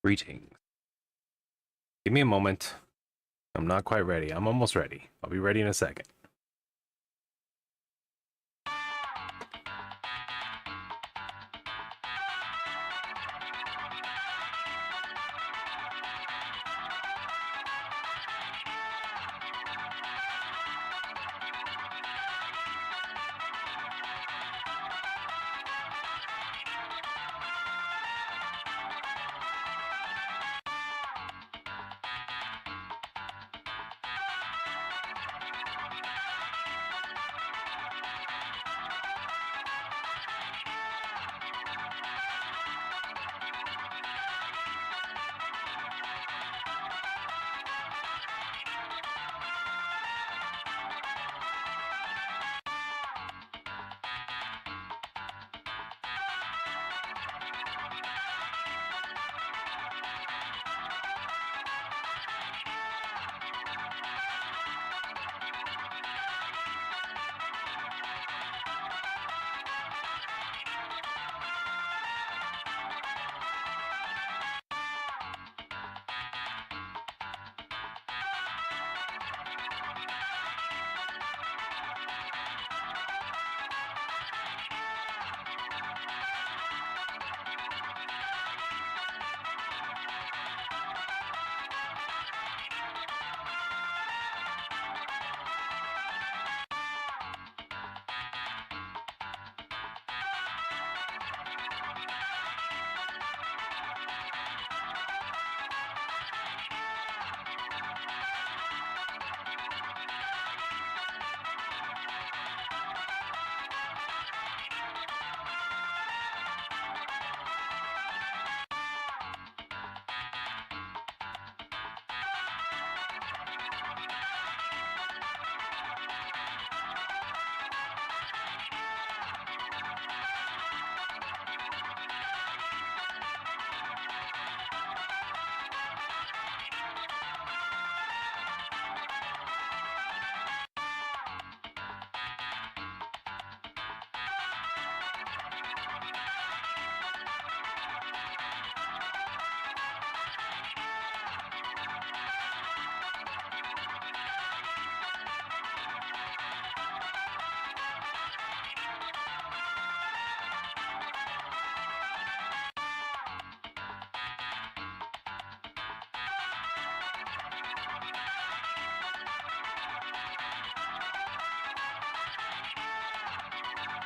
Greetings. Give me a moment. I'm not quite ready. I'm almost ready. I'll be ready in a second.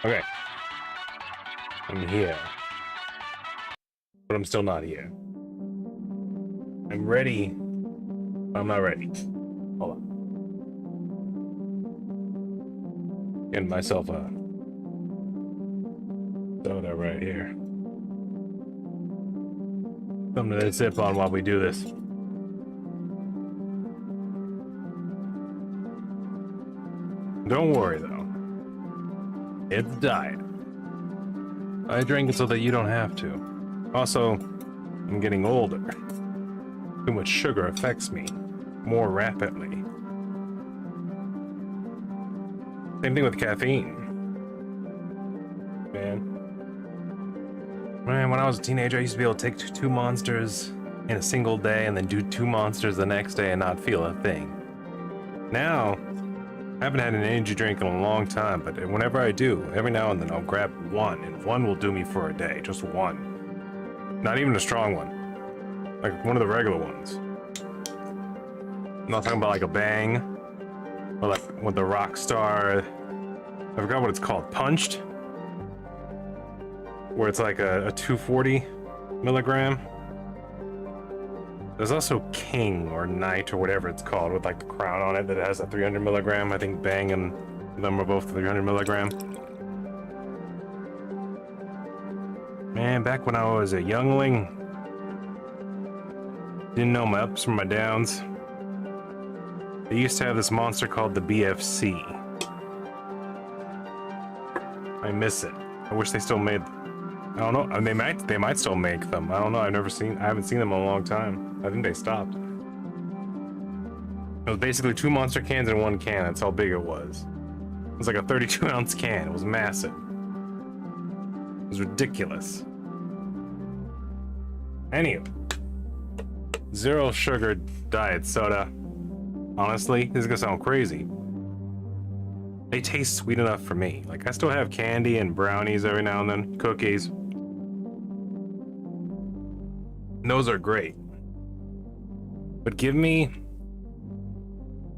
Okay. I'm here. But I'm still not here. I'm ready, but I'm not ready. Hold on. Getting myself a soda right here. Something to sip on while we do this. Don't worry though. It's diet. I drink it so that you don't have to. Also, I'm getting older. Too much sugar affects me more rapidly. Same thing with caffeine. Man, when I was a teenager, I used to be able to take two monsters in a single day and then do 2 monsters the next day and not feel a thing. Now, I haven't had an energy drink in a long time, but whenever I do, every now and then I'll grab one, and one will do me for a day. Just one. Not even a strong one. Like one of the regular ones. I'm not talking about like a Bang, or like with the Rockstar. I forgot what it's called. Punched? Where it's like a 240 milligram. There's also King or Knight or whatever it's called with like the crown on it that has a 300 milligram. I think Bang and them are both 300 milligram. Man, back when I was a youngling, didn't know my ups from my downs. They used to have this monster called the BFC. I miss it. I wish they still made them. I don't know. They might still make them. I don't know. I haven't seen them in a long time. I think they stopped. It was basically 2 monster cans in 1 can. That's how big it was. It was like a 32-ounce can. It was massive. It was ridiculous. Anyway, Zero sugar diet soda. Honestly, this is gonna sound crazy. They taste sweet enough for me. Like, I still have candy and brownies every now and then, cookies. And those are great. But give me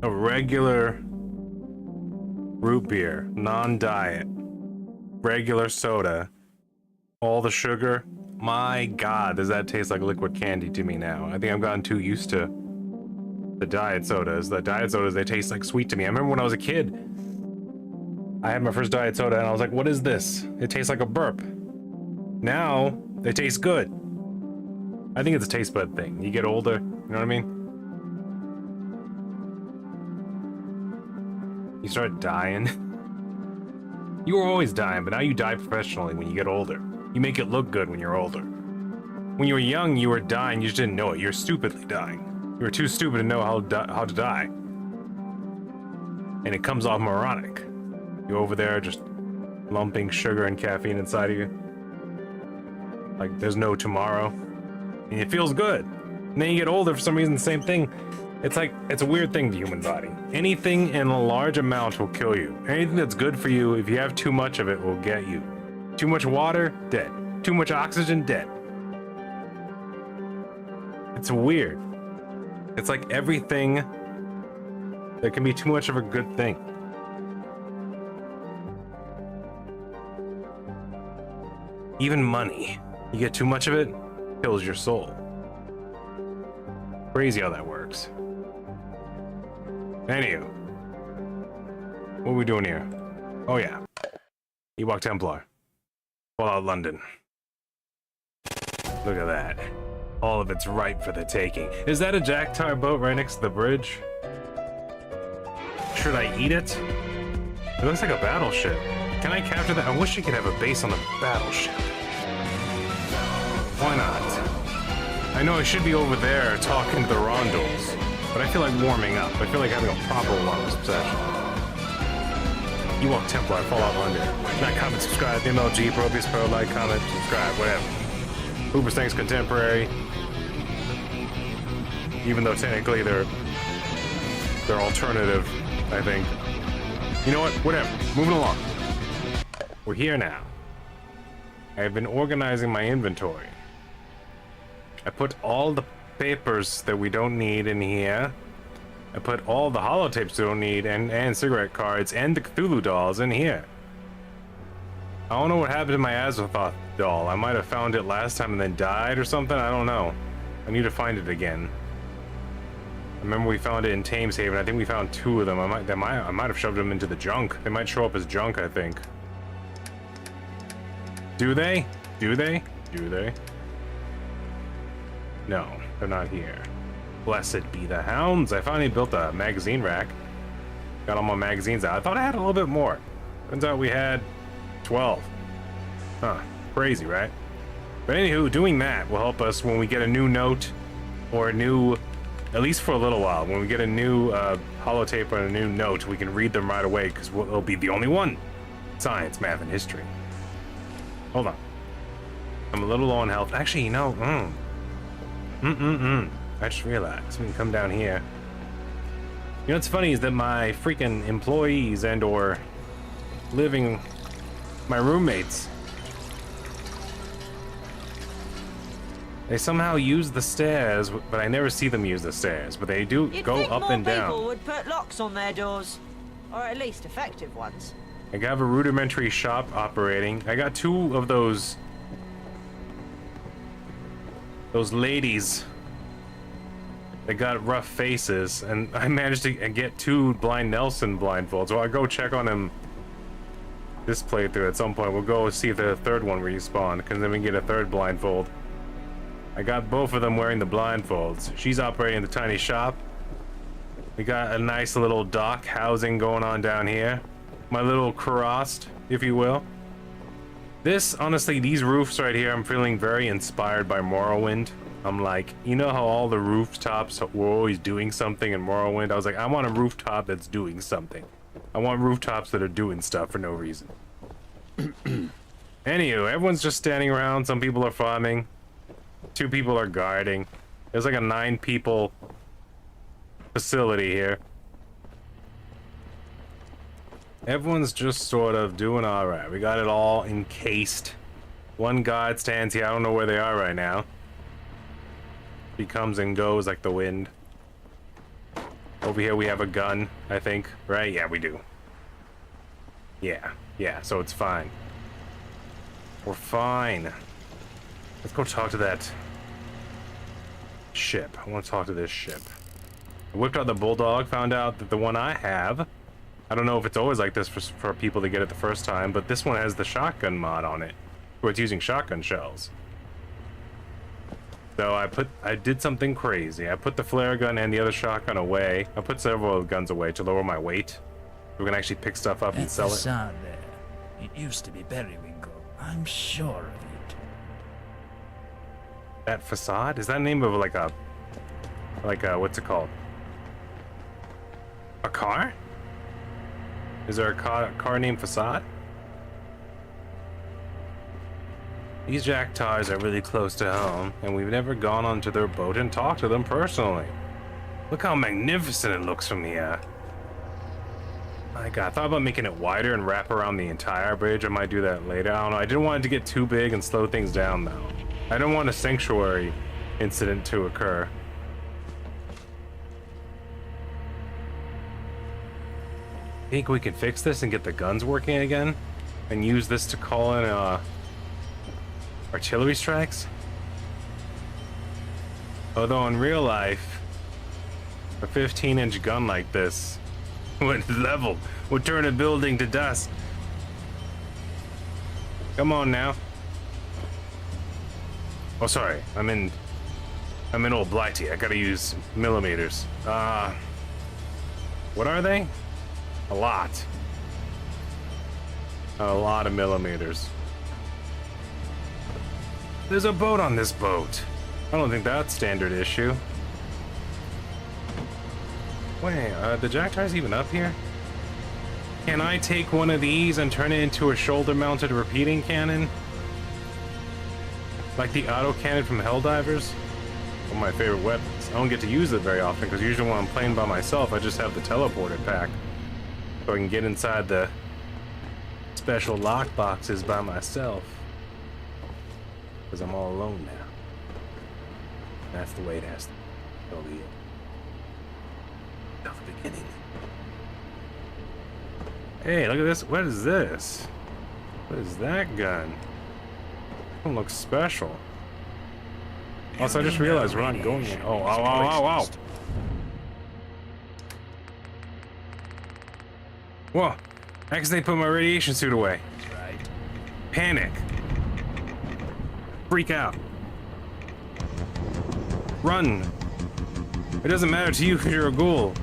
a regular root beer, non-diet, regular soda, all the sugar. My God, does that taste like liquid candy to me now? I think I've gotten too used to the diet sodas. The diet sodas, they taste like sweet to me. I remember when I was a kid, I had my first diet soda and I was like, what is this? It tastes like a burp. Now, they taste good. I think it's a taste bud thing. You get older, you know what I mean? You start dying. You were always dying, but now you die professionally when you get older. You make it look good when you're older. When you were young, you were dying, you just didn't know it. You were stupidly dying. You were too stupid to know how to die. And it comes off moronic. You're over there just lumping sugar and caffeine inside of you. Like there's no tomorrow. And it feels good. And then you get older, for some reason, the same thing. It's like, it's a weird thing, the human body. Anything in a large amount will kill you. Anything that's good for you, if you have too much of it, will get you. Too much water, dead. Too much oxygen, dead. It's weird. It's like everything that can be too much of a good thing. Even money. You get too much of it, kills your soul. Crazy how that works. Anywho. What are we doing here? Oh yeah. Ewok Templar. Fallout London. Look at that. All of it's ripe for the taking. Is that a Jack-Tar boat right next to the bridge? Should I eat it? It looks like a battleship. Can I capture that? I wish you could have a base on a battleship. Why not? I know I should be over there talking to the Rondels, but I feel like warming up. I feel like having a proper warm-up session. Ewok Templar, Fallout London. Like, comment, subscribe, MLG, Probius Pro, like, comment, subscribe, whatever. Hooper Stanks Contemporary. Even though technically they're alternative, I think. You know what? Whatever. Moving along. We're here now. I've been organizing my inventory. I put all the papers that we don't need in here. I put all the holotapes we don't need and cigarette cards and the Cthulhu dolls in here. I don't know what happened to my Azathoth doll. I might have found it last time and then died or something. I don't know. I need to find it again. I remember we found it in Thames Haven. I think we found 2 of them. I might have shoved them into the junk. They might show up as junk, I think. Do they? Do they? Do they? No, they're not here. Blessed be the hounds. I finally built a magazine rack. Got all my magazines out. I thought I had a little bit more. Turns out we had 12. Huh. Crazy, right? But anywho, doing that will help us when we get a new note or a new, at least for a little while, when we get a new holotape or a new note, we can read them right away because it'll be the only one. Science, math, and history. Hold on. I'm a little low on health. Actually, you know, I just realized we can come down here. You know what's funny is that my freaking employees and or my roommates, they somehow use the stairs, but I never see them use the stairs, but they do go up and down. People would put locks on their doors, or at least effective ones. I have a rudimentary shop operating. I got 2 of those ladies that got rough faces, and I managed to get 2 Blind Nelson blindfolds. So I'll go check on him this playthrough at some point. We'll go see if the 3rd one respawned, because then we can get a 3rd blindfold. I got both of them wearing the blindfolds. She's operating the tiny shop. We got a nice little dock housing going on down here. My little Kurast, if you will. This, honestly, these roofs right here, I'm feeling very inspired by Morrowind. I'm like, you know how all the rooftops were always doing something in Morrowind? I was like, I want a rooftop that's doing something. I want rooftops that are doing stuff for no reason. Anywho, everyone's just standing around. Some people are farming. 2 people are guarding. There's like a 9-people facility here. Everyone's just sort of doing all right. We got it all encased. One guard stands here. I don't know where they are right now. He comes and goes like the wind. Over here we have a gun, I think. Right? Yeah, we do. Yeah, so it's fine. We're fine. Let's go talk to that ship. I want to talk to this ship. I whipped out the bulldog, found out that the one I have, I don't know if it's always like this for people to get it the first time, but this one has the shotgun mod on it, where it's using shotgun shells. So I did something crazy. I put the flare gun and the other shotgun away. I put several guns away to lower my weight. We can actually pick stuff up and sell it. Facade there. It used to be Periwinkle. I'm sure of it. That facade? Is that the name of like a what's it called? A car? Is there a car named Facade? These Jacktars are really close to home, and we've never gone onto their boat and talked to them personally. Look how magnificent it looks from here. My God, I thought about making it wider and wrap around the entire bridge. I might do that later. I don't know. I didn't want it to get too big and slow things down, though. I don't want a sanctuary incident to occur. Think we can fix this and get the guns working again? And use this to call in, artillery strikes? Although in real life, a 15-inch gun like this, when leveled, would turn a building to dust. Come on now. Oh, sorry. I'm in Old Blighty. I gotta use millimeters. What are they? A lot. A lot of millimeters. There's a boat on this boat. I don't think that's standard issue. Wait, the Jacktar's even up here? Can I take one of these and turn it into a shoulder-mounted repeating cannon? Like the auto cannon from Helldivers? One of my favorite weapons. I don't get to use it very often because usually when I'm playing by myself, I just have the teleporter pack. So I can get inside the special lock boxes by myself. Because I'm all alone now. That's the way it has to be. Till the beginning. Hey, look at this. What is this? What is that gun? It looks special. Also, I just realized we're not going in. Oh, wow. Whoa. I accidentally put my radiation suit away. Right. Panic. Freak out. Run. It doesn't matter to you because you're a ghoul.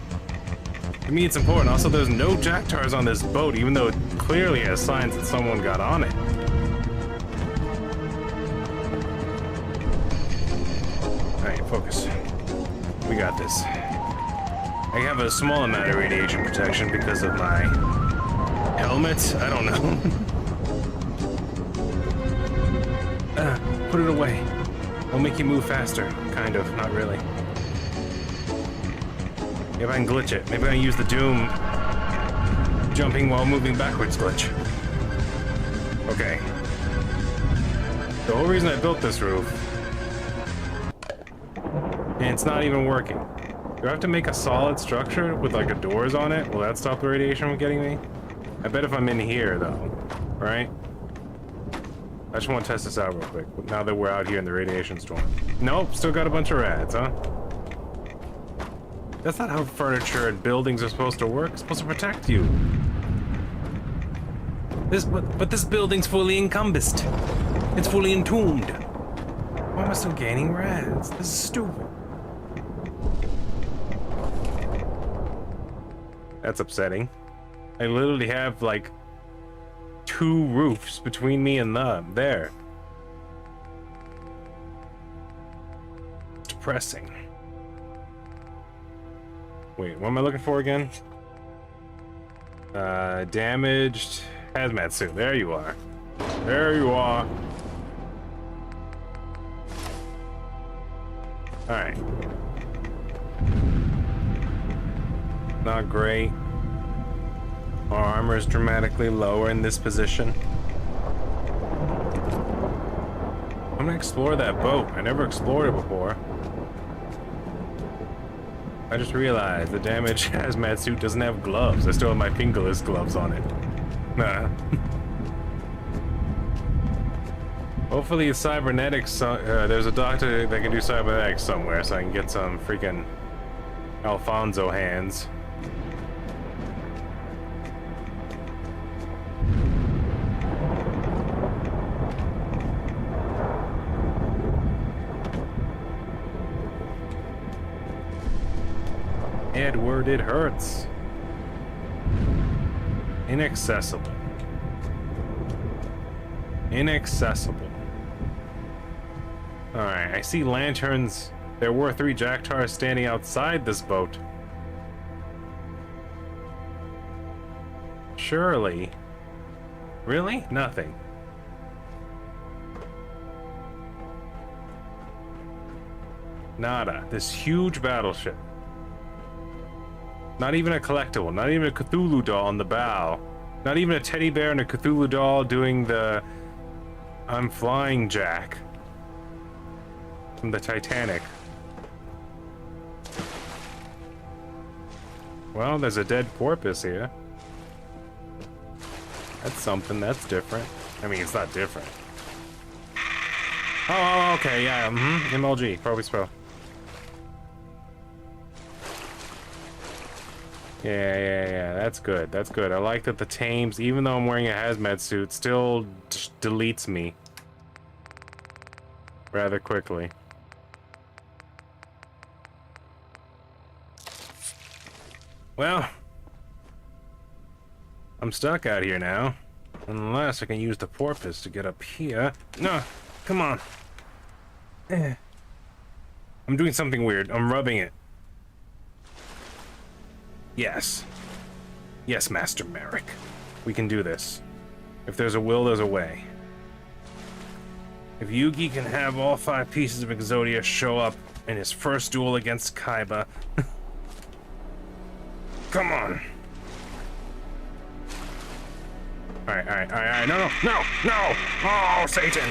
To me, it's important. Also, there's no Jacktars on this boat, even though it clearly has signs that someone got on it. Alright, focus. We got this. I have a small amount of radiation protection because of my helmet. I don't know. Put it away. I'll make you move faster. Kind of, not really. Maybe I can glitch it. Maybe I can use the Doom jumping while moving backwards glitch. Okay. The whole reason I built this roof, and it's not even working. Do I have to make a solid structure with like a doors on it? Will that stop the radiation from getting me? I bet if I'm in here though, right? I just want to test this out real quick. Now that we're out here in the radiation storm. Nope, still got a bunch of rats, huh? That's not how furniture and buildings are supposed to work. It's supposed to protect you. But this building's fully encompassed. It's fully entombed. Why am I still gaining rats? This is stupid. That's upsetting. I literally have like 2 roofs between me and them. There. Depressing. Wait, what am I looking for again? Damaged hazmat suit. There you are. There you are. Alright. Not great. Our armor is dramatically lower in this position. I'm gonna explore that boat. I never explored it before. I just realized the damaged hazmat suit doesn't have gloves. I still have my fingerless gloves on it. Nah. Hopefully cybernetics, there's a doctor that can do cybernetics somewhere so I can get some freaking Alfonso hands. Edward, it hurts. Inaccessible. Inaccessible. Alright, I see lanterns. There were 3 Jacktars standing outside this boat. Surely. Really? Nothing. Nada. This huge battleship. Not even a collectible, not even a Cthulhu doll on the bow. Not even a teddy bear and a Cthulhu doll doing the I'm flying jack from the Titanic. Well, there's a dead porpoise here. That's something, that's different. I mean, it's not different. Oh, okay, yeah, MLG, Porpoise Pro. Yeah, that's good, that's good. I like that the Thames, even though I'm wearing a hazmat suit, still deletes me rather quickly. Well, I'm stuck out here now. Unless I can use the porpoise to get up here. No, come on. I'm doing something weird. I'm rubbing it. Yes. Yes, Master Merrick. We can do this. If there's a will, there's a way. If Yugi can have all 5 pieces of Exodia show up in his first duel against Kaiba... Come on! Alright, no! Oh, Satan!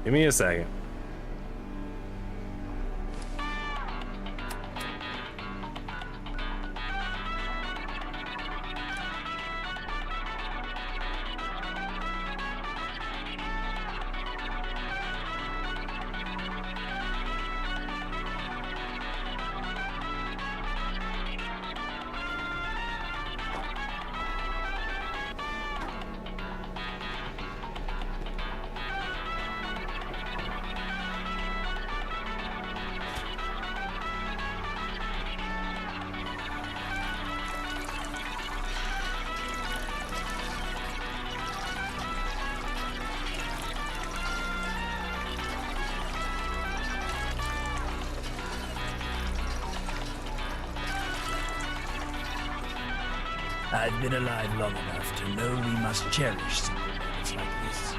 Give me a second. I've been alive long enough to know we must cherish simple moments like this.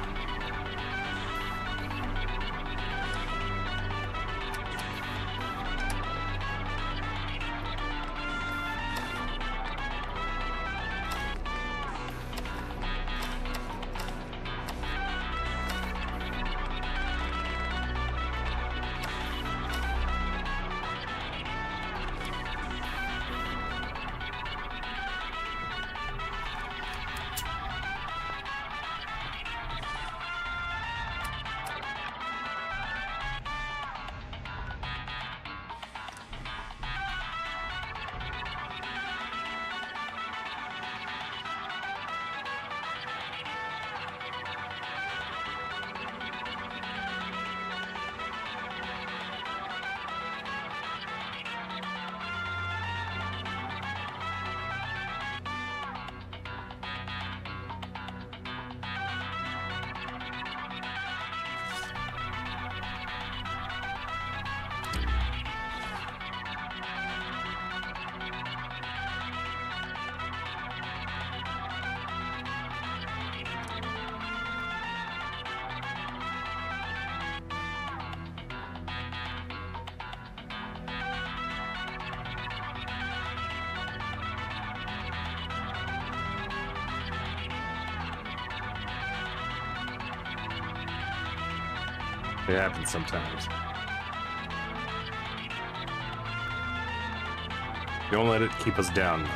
It happens sometimes. Don't let it keep us down, though.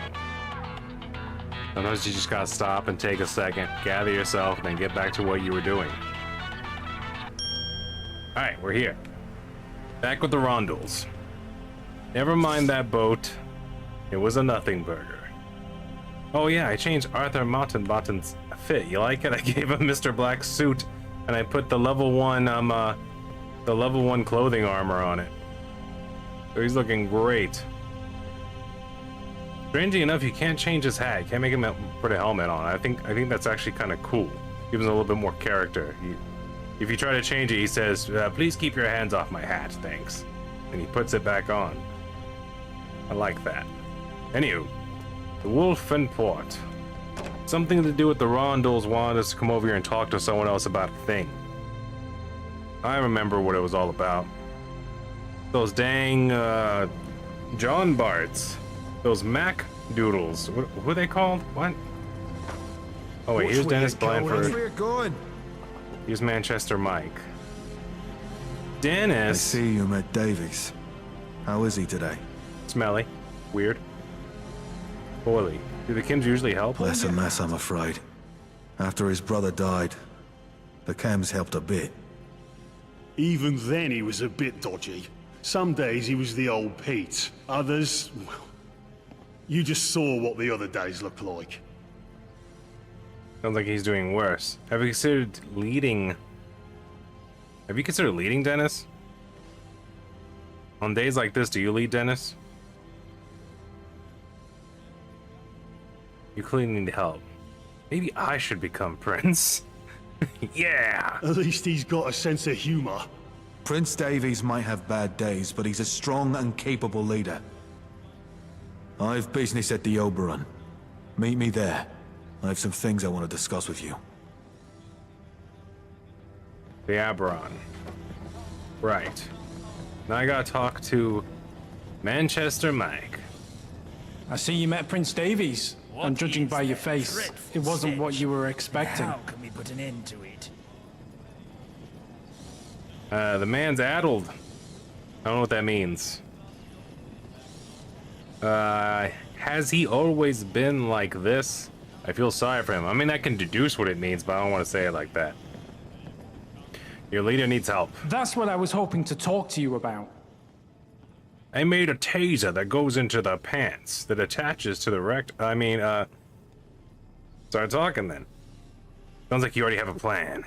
Sometimes you just gotta stop and take a second, gather yourself, and then get back to what you were doing. Alright, we're here. Back with the Rondels. Never mind that boat. It was a nothing burger. Oh yeah, I changed Arther Mountbatten's fit. You like it? I gave him Mr. Black's suit, and I put the level 1 clothing armor on it. So he's looking great. Strangely enough, you can't change his hat. You can't make him put a helmet on. I think that's actually kind of cool. Gives him a little bit more character. If you try to change it, he says, "Please keep your hands off my hat, thanks." And he puts it back on. I like that. Anywho, the Wolf and Port. Something to do with the Rondels wanted us to come over here and talk to someone else about a thing. I remember what it was all about. Those dang John Barts. Those Mac Doodles. What are they called? What? Oh wait, here's Dennis Blandford. Where you going? Here's Manchester Mike. Dennis. I see you met Davies. How is he today? Smelly. Weird. Poorly. Do the Kims usually help? Less and less, I'm afraid. After his brother died, the Chems helped a bit. Even then he was a bit dodgy. Some days he was the old Pete. Others, well, you just saw what the other days looked like. Sounds like he's doing worse. Have you considered leading, Dennis? On days like this, do you lead, Dennis? You clearly need help. Maybe I should become Prince. Yeah! At least he's got a sense of humor. Prince Davies might have bad days, but he's a strong and capable leader. I've business at the Oberon. Meet me there. I have some things I want to discuss with you. The Aberon. Right. Now I gotta talk to Manchester Mike. I see you met Prince Davies, and judging by your face, it wasn't what you were expecting. How can we put an end to it? The man's addled. I don't know what that means. Has he always been like this? I feel sorry for him. I mean, I can deduce what it means, but I don't want to say it like that. Your leader needs help. That's what I was hoping to talk to you about. I made a taser that goes into the pants that attaches to the start talking then. Sounds like you already have a plan.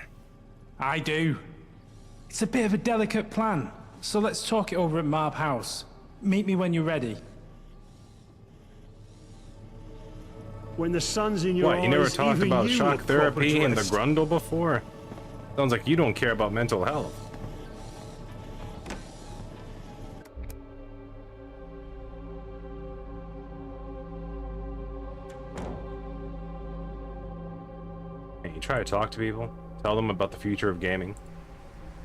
I do. It's a bit of a delicate plan, so let's talk it over at Marb House. Meet me when you're ready. When the sun's in your eyes, What, you never talked even about you shock look proper therapy and the dressed. grundle before? Sounds like you don't care about mental health. Hey, you try to talk to people, tell them about the future of gaming,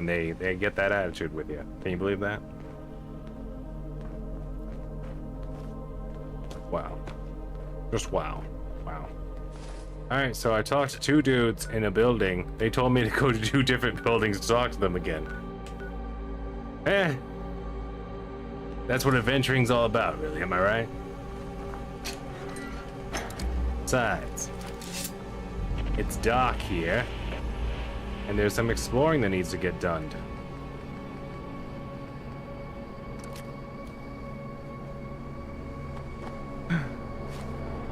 and they get that attitude with you. Can you believe that? Wow. Just wow. Wow. Alright, so I talked to two dudes in a building. They told me to go to 2 different buildings to talk to them again. That's what adventuring's all about, really, am I right? Besides, it's dark here, and there's some exploring that needs to get done.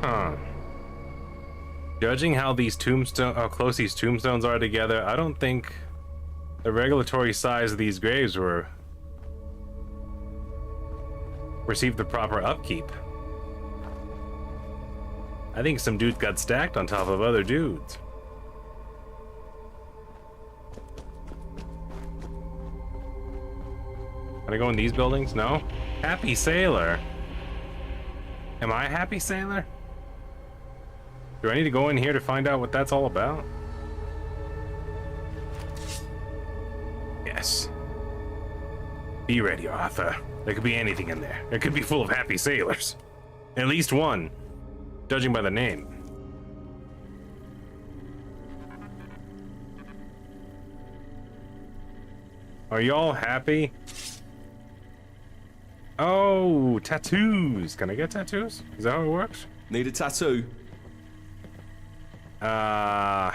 Huh. Judging how close these tombstones are together, I don't think the regulatory size of these graves received the proper upkeep. I think some dudes got stacked on top of other dudes. Can I go in these buildings? No? Happy Sailor. Am I a happy sailor? Do I need to go in here to find out what that's all about? Yes. Be ready, Arthur. There could be anything in there. It could be full of happy sailors. At least one, judging by the name. Are y'all happy? Oh, tattoos. Can I get tattoos? Is that how it works? Need a tattoo? Yeah,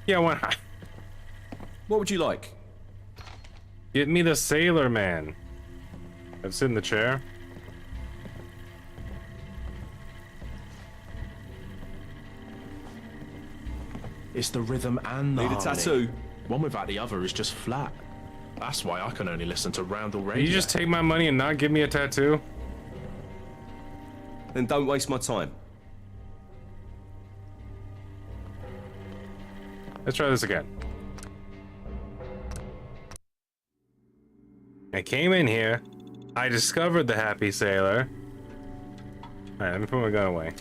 why not? What would you like? Get me the Sailor Man. I've sit in the chair. It's the rhythm and the Need a harmony. tattoo? One without the other is just flat. That's why I can only listen to Rondel radio. You just take my money and not give me a tattoo? Then don't waste my time. Let's try this again. I came in here. I discovered the Happy Sailor. Alright, let me put my gun away.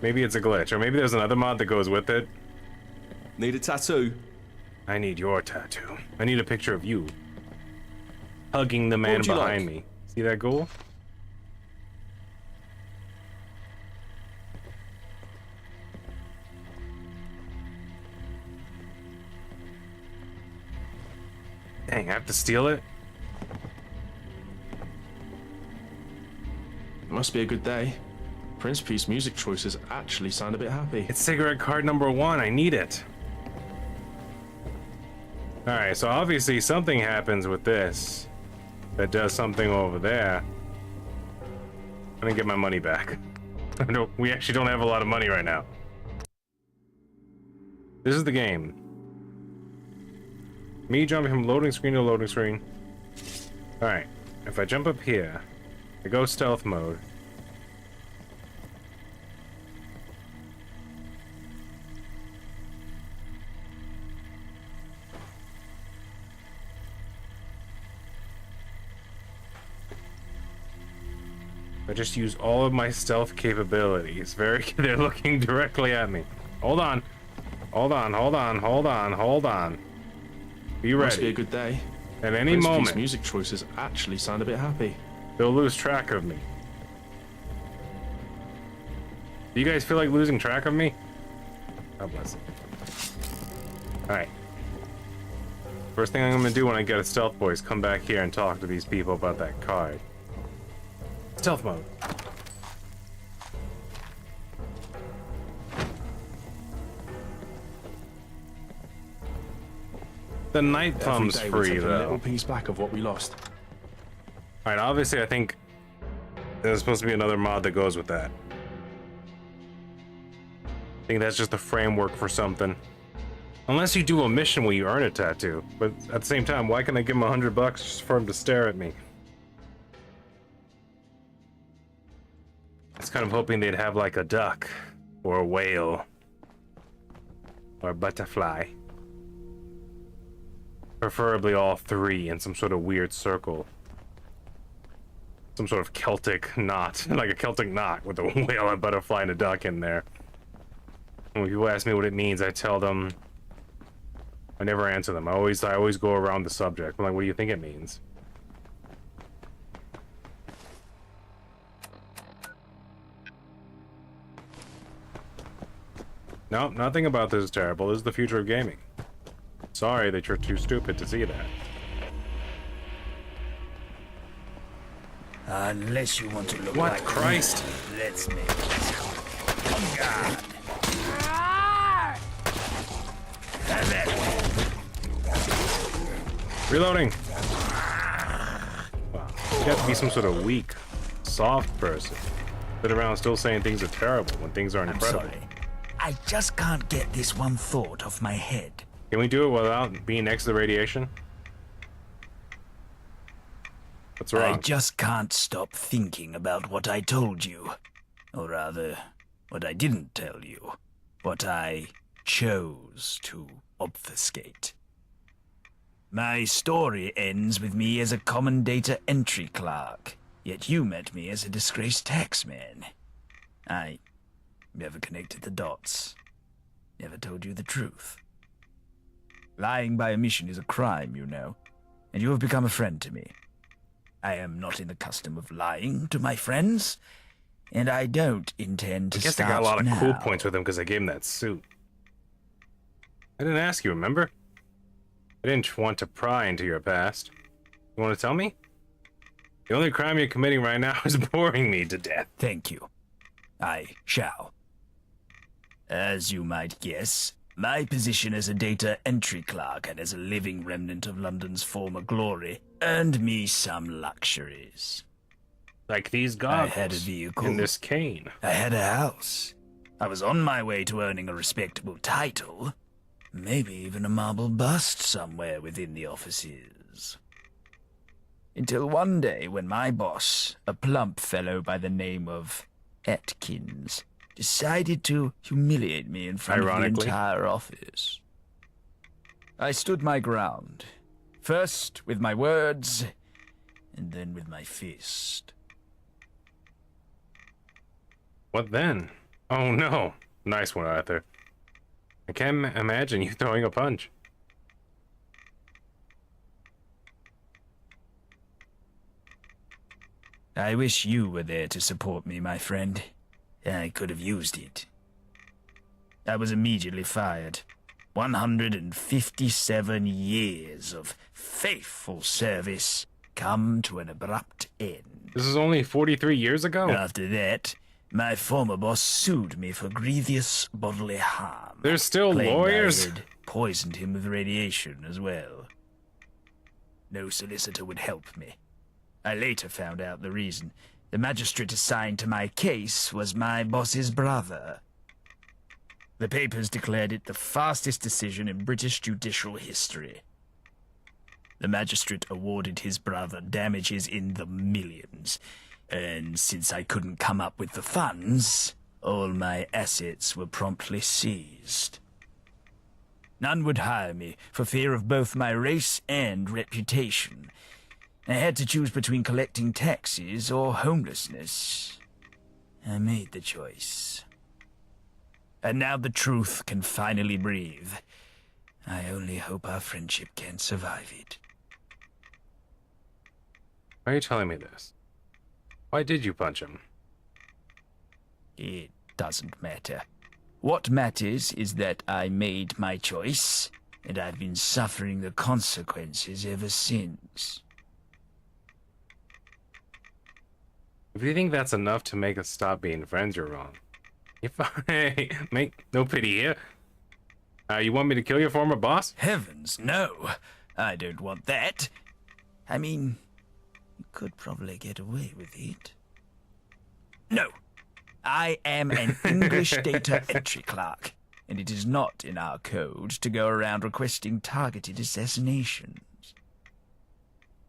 Maybe it's a glitch, or maybe there's another mod that goes with it. Need a tattoo? I need your tattoo. I need a picture of you. Hugging the man would you behind like? me. See that ghoul? Dang, I have to steal it? Must be a good day. Prince Peace music choices actually sound a bit happy. It's cigarette card number 1. I need it. Alright, so obviously something happens with this that does something over there. I'm gonna get my money back. No, we actually don't have a lot of money right now. This is the game. Me jumping from loading screen to loading screen. Alright, if I jump up here, I go stealth mode. I just use all of my stealth capabilities. They're looking directly at me. Hold on. Hold on, hold on, hold on, hold on. Be ready. Must be a good day. At any Prince Peace moment, music choices actually sound a bit happy. they'll lose track of me. Do you guys feel like losing track of me? God bless it. Alright. First thing I'm gonna do when I get a stealth voice, come back here and talk to these people about that card. Stealth mode. The night Every thumb's day we free take a little though. piece back of what we lost. Alright, obviously I think there's supposed to be another mod that goes with that. I think that's just a framework for something. Unless you do a mission where you earn a tattoo. But at the same time, why can't I give him $100 just for him to stare at me? I was kind of hoping they'd have like a duck, or a whale, or a butterfly. Preferably all three in some sort of weird circle. Some sort of Celtic knot, like a Celtic knot with a whale, a butterfly, and a duck in there. When people ask me what it means, I tell them, I never answer them. I always go around the subject. I'm like, what do you think it means? No, nothing about this is terrible. This is the future of gaming. Sorry that you're too stupid to see that. Unless you want to look What? like Christ? me, let's make it. Oh, God. Reloading! Wow. You have to be some sort of weak, soft person. Sit around still saying things are terrible when things are I'm incredible. sorry. I just can't get this one thought off my head. Can we do it without being next to the radiation? What's I wrong? just can't stop thinking about what I told you. Or rather, what I didn't tell you. What I chose to obfuscate. My story ends with me as a common data entry clerk, yet you met me as a disgraced taxman. I never connected the dots. Never told you the truth. Lying by omission is a crime, you know, and you have become a friend to me. I am not in the custom of lying to my friends, and I don't intend to I guess I start got a lot of now. cool points with him because I gave him that suit. I didn't ask you, remember? I didn't want to pry into your past. You want to tell me? The only crime you're committing right now is boring me to death. Thank you. I shall. As you might guess, my position as a data entry clerk and as a living remnant of London's former glory earned me some luxuries. Like these I goggles. had a vehicle. And this cane. I had a house. I was on my way to earning a respectable title. Maybe even a marble bust somewhere within the offices. Until one day when my boss, a plump fellow by the name of Atkins, decided to humiliate me in front of the Ironically. entire office. I stood my ground, first with my words, and then with my fist. What then? Oh no. Nice one, Arthur. I can't imagine you throwing a punch. I wish you were there to support me, my friend. I could have used it. I was immediately fired. 157 years of faithful service come to an abrupt end. This is only 43 years ago? After that, my former boss sued me for grievous bodily harm. There's still Claimed lawyers? I had poisoned him with radiation as well. No solicitor would help me. I later found out the reason. The magistrate assigned to my case was my boss's brother. The papers declared it the fastest decision in British judicial history. The magistrate awarded his brother damages in the millions, and since I couldn't come up with the funds, all my assets were promptly seized. None would hire me for fear of both my race and reputation. I had to choose between collecting taxes or homelessness. I made the choice. And now the truth can finally breathe. I only hope our friendship can survive it. Why are you telling me this? Why did you punch him? It doesn't matter. What matters is that I made my choice, and I've been suffering the consequences ever since. If you think that's enough to make us stop being friends, you're wrong. If I make no pity here. You want me to kill your former boss? Heavens, no. I don't want that. I mean, you could probably get away with it. No. I am an English data entry clerk, and it is not in our code to go around requesting targeted assassinations.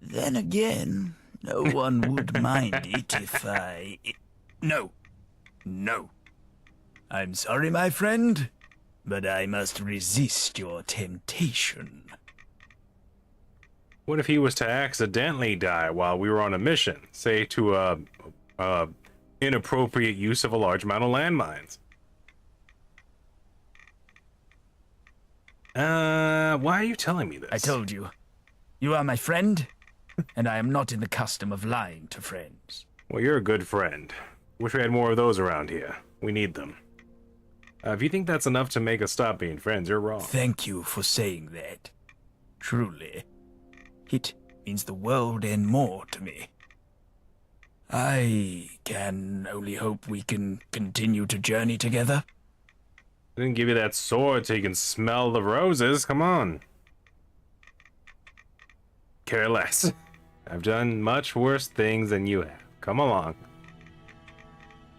Then again, no one would mind it if I... No. No. I'm sorry, my friend, but I must resist your temptation. What if he was to accidentally die while we were on a mission? Say to inappropriate use of a large amount of landmines. Why are you telling me this? I told you. You are my friend, and I am not in the custom of lying to friends. Well, you're a good friend. Wish we had more of those around here. We need them. If you think that's enough to make us stop being friends, you're wrong. Thank you for saying that. Truly. It means the world and more to me. I can only hope we can continue to journey together. I didn't give you that sword so you can smell the roses. Come on. Care less. I've done much worse things than you have. Come along.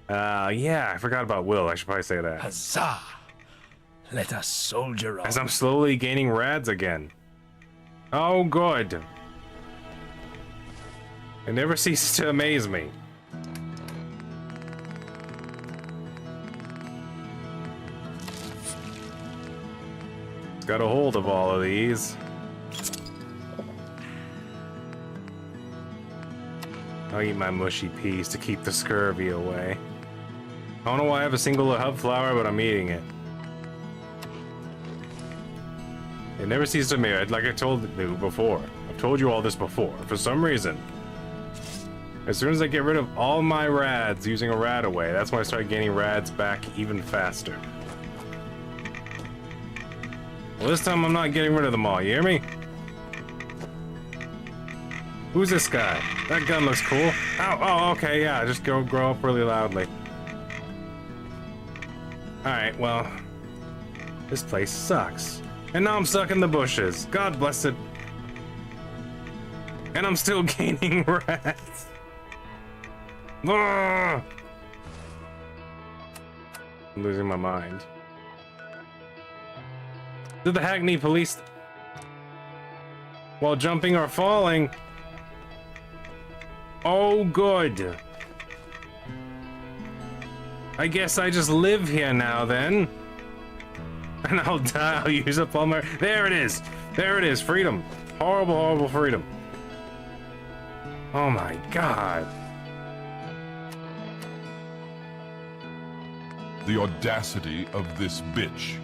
Yeah, I forgot about Will. I should probably say that. Huzzah! Let us soldier on. As I'm slowly gaining rads again. Oh, good. It never ceases to amaze me. Got a hold of all of these. I'll eat my mushy peas to keep the scurvy away. I don't know why I have a single hub flower, but I'm eating it. It never ceases to amaze. Like I told you before. I've told you all this before. For some reason, as soon as I get rid of all my rads using a rad away, that's when I start gaining rads back even faster. Well, this time I'm not getting rid of them all, you hear me? Who's this guy? That gun looks cool. Oh, okay, yeah, just grow up really loudly. Alright, well, this place sucks. And now I'm stuck in the bushes. God bless it. And I'm still gaining rats. Ah! I'm losing my mind. Did the Hackney police... while jumping or falling? Oh, good. I guess I just live here now, then. And I'll die. I'll use up all my... There it is. There it is. Freedom. Horrible, horrible freedom. Oh my god. The audacity of this bitch.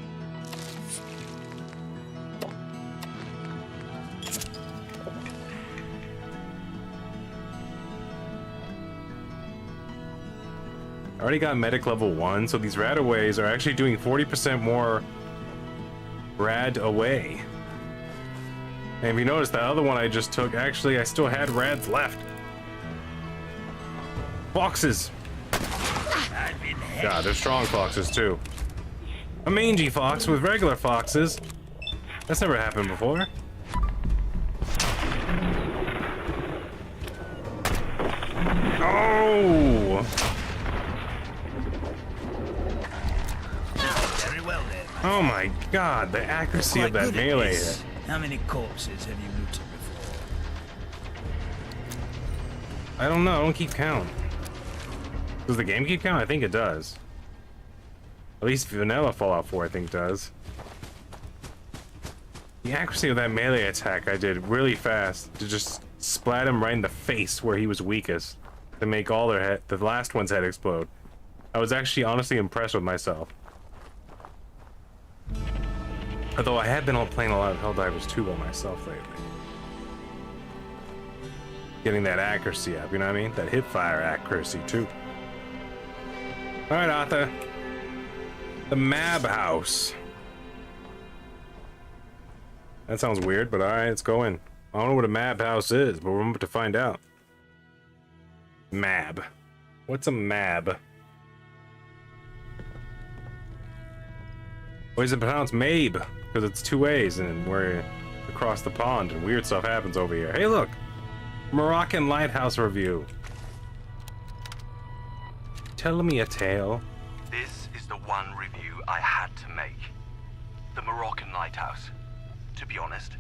I already got medic level 1, so these rad aways are actually doing 40% more rad away. And if you notice, that other one I just took, actually I still had rads left. Foxes! God, they're strong foxes too. A mangy fox with regular foxes. That's never happened before. Oh! Very well then. Oh my god, the accuracy of that melee hit. How many corpses have you looted before? I don't know, I don't keep count. Does the game keep count? I think it does. At least vanilla Fallout 4 I think does. The accuracy of that melee attack I did really fast to just splat him right in the face where he was weakest to make all their head, the last one's head explode. I was actually honestly impressed with myself. Although I have been playing a lot of Helldivers 2 by myself lately. Getting that accuracy up, you know what I mean? That hip fire accuracy too. Alright, Arther. The Mab House. That sounds weird, but alright, let's go in. I don't know what a Mab House is, but we're about to find out. Mab. What's a Mab? Or is it pronounced Mabe? Because it's 2 A's and we're across the pond and weird stuff happens over here. Hey look! Moroccan Lighthouse review. Tell me a tale. This is the one review I had to make. The Moroccan Lighthouse. To be honest,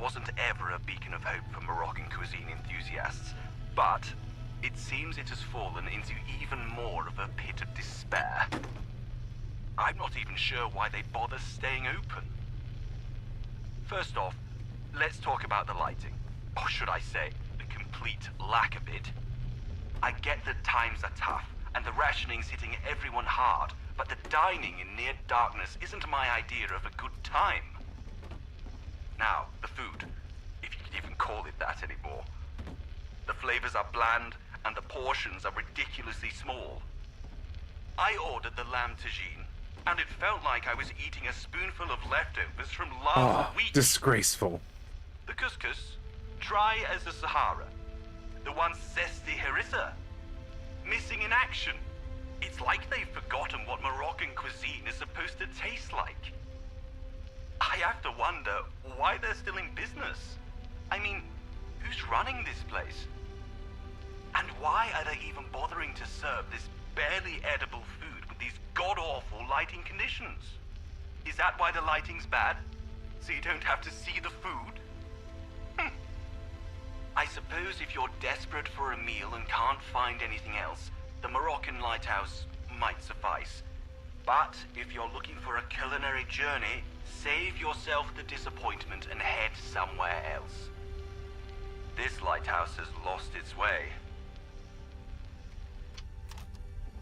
wasn't ever a beacon of hope for Moroccan cuisine enthusiasts, but it seems it has fallen into even more of a pit of despair. I'm not even sure why they bother staying open. First off, let's talk about the lighting. Or should I say, the complete lack of it. I get that times are tough, and the rationing's hitting everyone hard, but the dining in near darkness isn't my idea of a good time. Now, the food, if you could even call it that anymore. The flavors are bland, and the portions are ridiculously small. I ordered the lamb tagine, and it felt like I was eating a spoonful of leftovers from last week. Disgraceful. The couscous, dry as the Sahara. The one zesty harissa, missing in action. It's like they've forgotten what Moroccan cuisine is supposed to taste like. I have to wonder why they're still in business. I mean, who's running this place? And why are they even bothering to serve this barely edible food with these god-awful lighting conditions? Is that why the lighting's bad? So you don't have to see the food? I suppose if you're desperate for a meal and can't find anything else, the Moroccan Lighthouse might suffice. But if you're looking for a culinary journey, save yourself the disappointment and head somewhere else. This lighthouse has lost its way.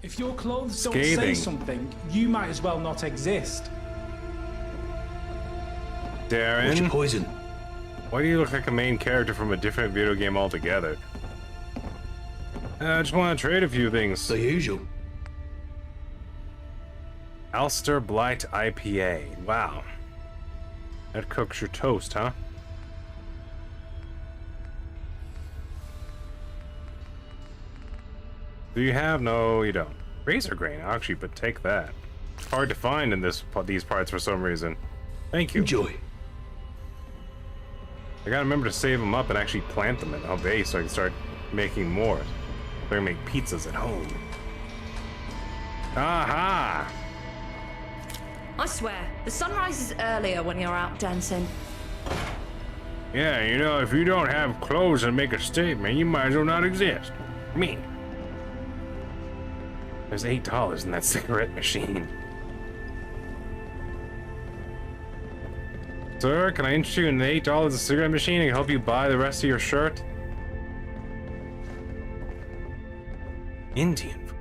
If your clothes don't Scathing. say something, you might as well not exist. Darren, What's your poison? why do you look like a main character from a different video game altogether? I just want to trade a few things. The usual. Ulster Blight IPA. Wow. That cooks your toast, huh? Do you have? No, you don't. Razor grain, actually, but take that. Hard to find in these parts for some reason. Thank you. Enjoy. I gotta remember to save them up and actually plant them in a base so I can start making more. So I can make pizzas at home. Aha! I swear, the sun rises earlier when you're out dancing. Yeah, you know, if you don't have clothes and make a statement, you might as well not exist. Me. There's $8 in that cigarette machine. Sir, can I interest you in the $8 a cigarette machine and help you buy the rest of your shirt? Indian food.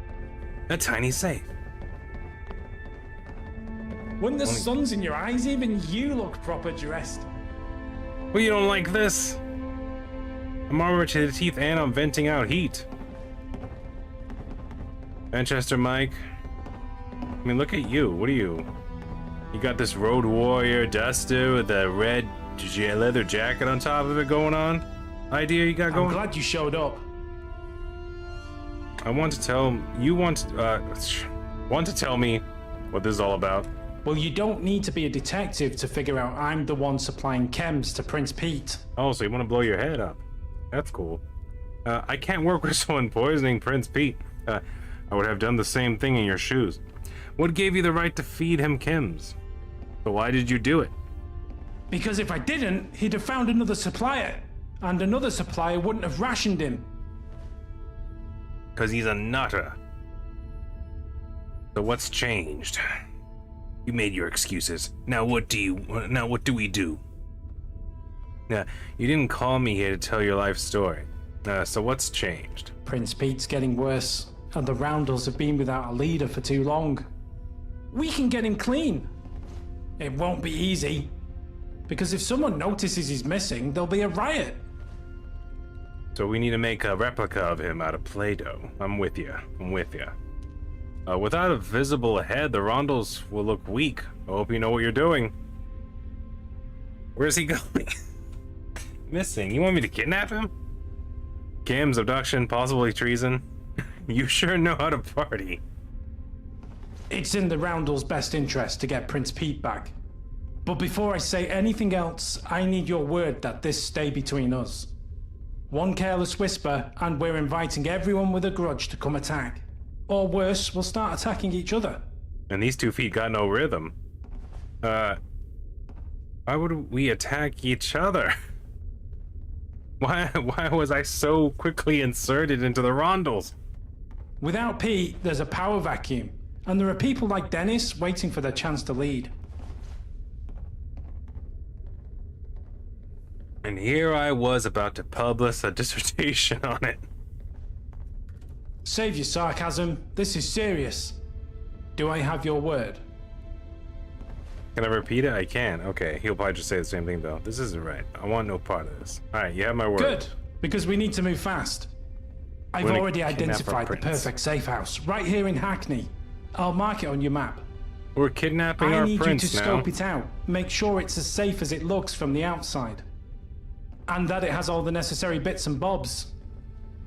A tiny safe. When the sun's in your eyes, even you look proper dressed. Well, you don't like this? I'm armored to the teeth and I'm venting out heat. Manchester Mike. I mean, look at you. What are you? You got this Road Warrior duster with a red leather jacket on top of it going on? Idea you got going? I'm glad you showed up. I want to tell you want to tell me what this is all about. Well, you don't need to be a detective to figure out I'm the one supplying chems to Prince Pete. Oh, so you want to blow your head up? That's cool. I can't work with someone poisoning Prince Pete. I would have done the same thing in your shoes. What gave you the right to feed him chems? But why did you do it? Because if I didn't, he'd have found another supplier, and another supplier wouldn't have rationed him. Because he's a nutter. So what's changed? You made your excuses. Now what do we do? Now, you didn't call me here to tell your life story. So what's changed? Prince Pete's getting worse, and the Rondels have been without a leader for too long. We can get him clean. It won't be easy, because if someone notices he's missing, there'll be a riot. So we need to make a replica of him out of Play-Doh. I'm with you. Without a visible head, the Rondels will look weak. I hope you know what you're doing. Where's he going? Missing. You want me to kidnap him? Cam's abduction, possibly treason. You sure know how to party. It's in the Roundels' best interest to get Prince Pete back. But before I say anything else, I need your word that this stay between us. One careless whisper, and we're inviting everyone with a grudge to come attack. Or worse, we'll start attacking each other. And these 2 feet got no rhythm. Why would we attack each other? Why was I so quickly inserted into the Rondels? Without Pete, there's a power vacuum. And there are people like Dennis waiting for their chance to lead. And here I was about to publish a dissertation on it. Save your sarcasm. This is serious. Do I have your word? Can I repeat it? I can. Okay, he'll probably just say the same thing though. This isn't right. I want no part of this. Alright, you have my word. Good, because we need to move fast. I've already identified the perfect safe house, right here in Hackney. I'll mark it on your map. We're kidnapping our prince now. I need you to scope it out. Make sure it's as safe as it looks from the outside. And that it has all the necessary bits and bobs.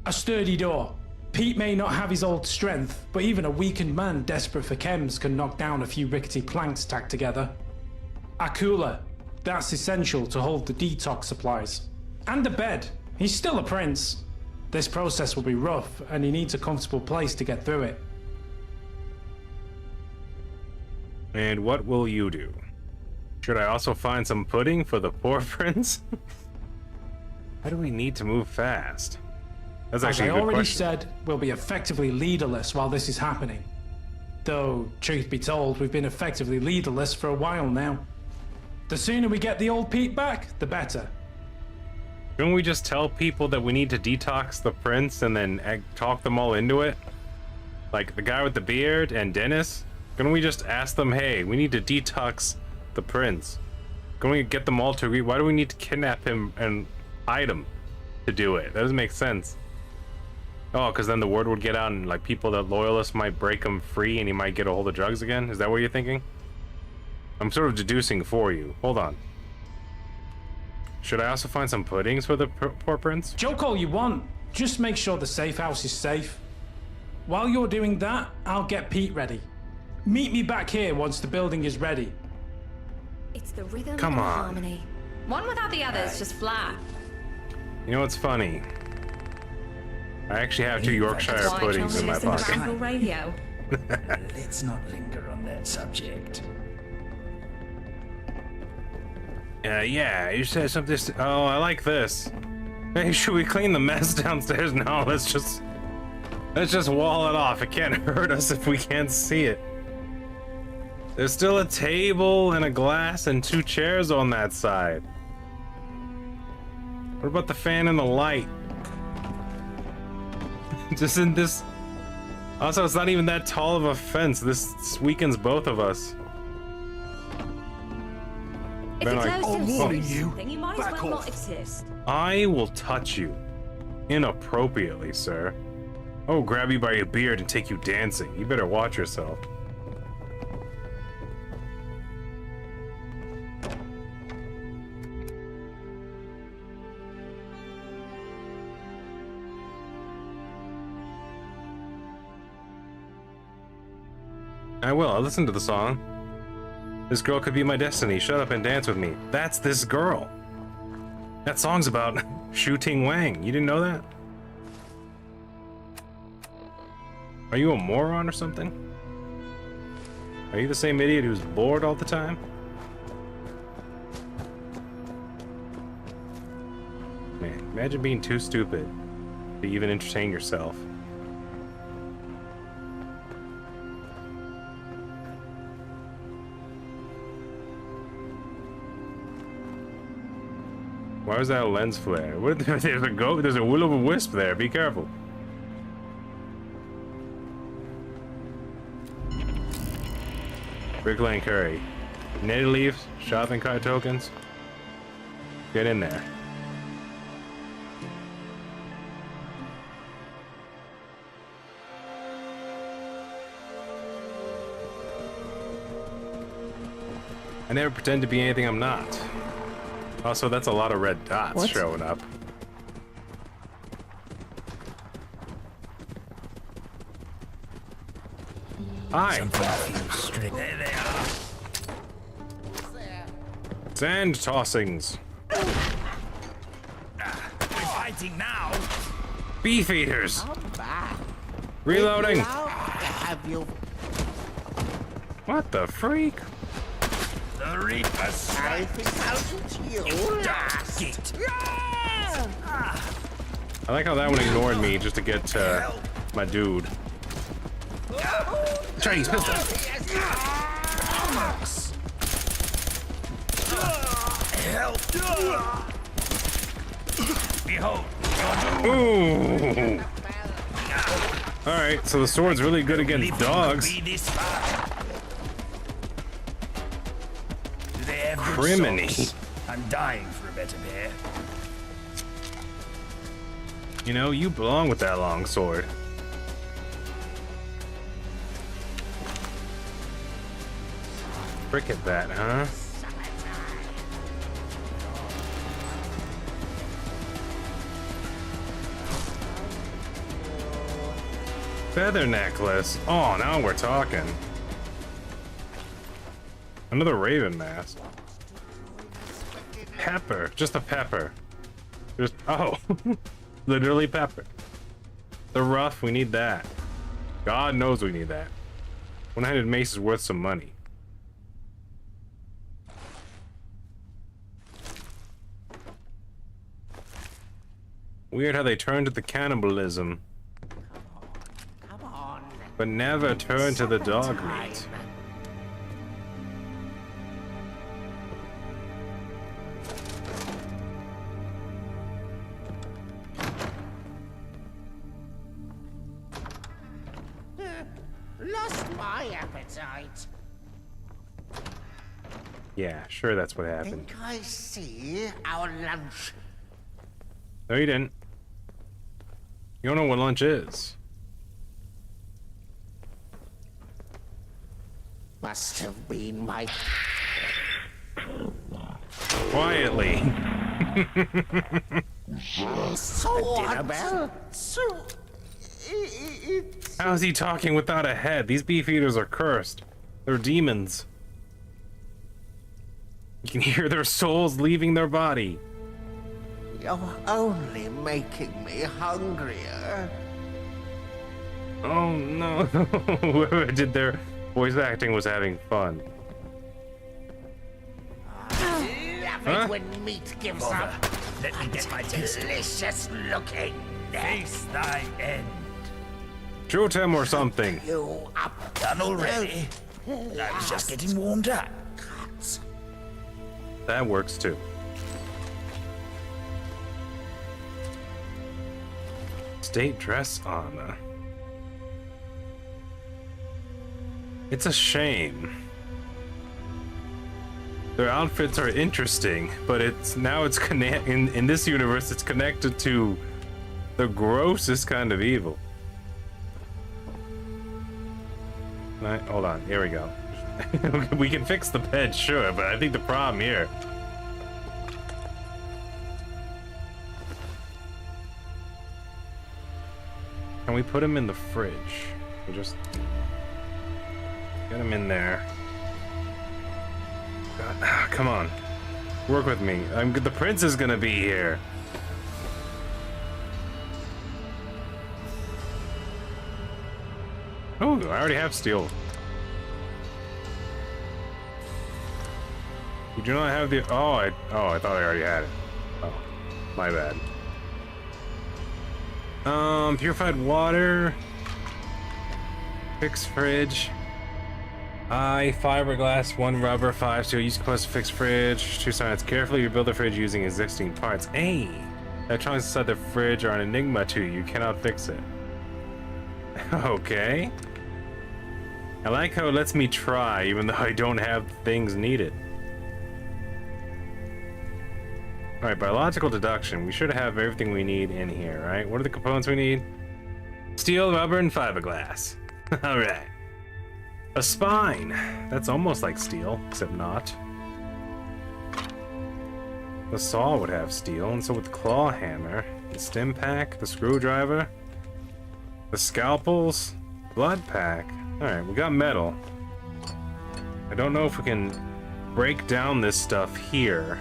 A sturdy door. Pete may not have his old strength, but even a weakened man desperate for chems can knock down a few rickety planks tacked together. A cooler. That's essential to hold the detox supplies. And a bed. He's still a prince. This process will be rough, and he needs a comfortable place to get through it. And what will you do? Should I also find some pudding for the poor prince? Why do we need to move fast? That's actually a good question. As I already said, we'll be effectively leaderless while this is happening. Though, truth be told, we've been effectively leaderless for a while now. The sooner we get the old Pete back, the better. Couldn't we just tell people that we need to detox the prince and then talk them all into it? Like the guy with the beard and Dennis? Couldn't we just ask them, hey, we need to detox the prince? Couldn't we get them all to agree? Why do we need to kidnap him and hide him to do it? That doesn't make sense. Oh, because then the word would get out and like people that loyalists might break him free and he might get a hold of drugs again? Is that what you're thinking? I'm sort of deducing for you. Hold on. Should I also find some puddings for the poor prince? Joke all you want. Just make sure the safe house is safe. While you're doing that, I'll get Pete ready. Meet me back here once the building is ready. It's the rhythm Come and the on. harmony. One without the other is just flat. You know what's funny? I actually have 2 Yorkshire That's why I puddings chose in to my listen to pocket. Randall Radio. Let's not linger on that subject. Yeah, you said something. Oh, I like this. Hey, should we clean the mess downstairs? No, let's just wall it off. It can't hurt us if we can't see it. There's still a table and a glass and 2 chairs on that side. What about the fan and the light? Just in this. Also, it's not even that tall of a fence. This weakens both of us. If Man, it's I- close to I'm warning exist, you. then you might as Back well off. not exist. I will touch you. Inappropriately, sir. Oh, grab you by your beard and take you dancing. You better watch yourself. I will. I'll listen to the song. This girl could be my destiny. Shut up and dance with me. That's this girl. That song's about Shu Ting Wang. You didn't know that? Are you a moron or something? Are you the same idiot who's bored all the time? Man, imagine being too stupid to even entertain yourself. Why was that a lens flare? What, there's a goat. There's a will-o'-the-wisp there. Be careful. Brick Lane Curry. Netty leaves, shopping cart tokens. Get in there. I never pretend to be anything I'm not. Also, that's a lot of red dots showing up. Hi. There they are. Sand tossings. We're fighting now. Beef eaters. Reloading. Have you? What the freak? The Reapers. I think I'll shoot you. Get. I like how that one ignored me just to get my dude. Chinese pistol. Help. Behold. Ooh. All right, so the sword's really good against dogs. Be this far. Do they have good Criminy. swords? I'm dying for a better pair. You know, you belong with that long sword. Frick at that, huh? Feather necklace. Oh, now we're talking. Another raven mask. Pepper. Just a pepper. Just, oh. Literally pepper. The rough, we need that. God knows we need that. One-handed mace is worth some money. Weird how they turned to the cannibalism, Come on. but never turned to the dog meat. Lost my appetite. Yeah, sure that's what happened. Think I see our lunch. No, you didn't. You don't know what lunch is. Must have been my Quietly. sword. Dinner bell. So It's... How is he talking without a head? These beefeaters are cursed. They're demons. You can hear their souls leaving their body. You're only making me hungrier. Oh no. Whoever did their voice acting was having fun. Love it when meat gives up. Let me get my pistol. Delicious looking. Face thy end. Shoot him or something. You up. Done already. I was just getting warmed up. That works too. State dress armor. It's a shame. Their outfits are interesting, but in this universe it's connected to the grossest kind of evil. Hold on, here we go. We can fix the bed, sure, but I think the problem here. Can we put him in the fridge? We'll just get him in there. God, come on, work with me. The prince is gonna be here. Oh, I already have steel. You do not have the. Oh, I thought I already had it. Oh, my bad. Purified water. Fixed fridge. Fiberglass, 1 rubber, 5 steel. Use plus fixed fridge. 2 science. Carefully rebuild the fridge using existing parts. Hey, electronics inside the fridge are an enigma to you. You cannot fix it. Okay. I like how it lets me try, even though I don't have things needed. Alright, biological deduction. We should have everything we need in here, right? What are the components we need? Steel, rubber, and fiberglass. Alright. A spine. That's almost like steel, except not. The saw would have steel, and so would the claw hammer. The stim pack, the screwdriver, the scalpels, blood pack. Alright, we got metal. I don't know if we can break down this stuff here.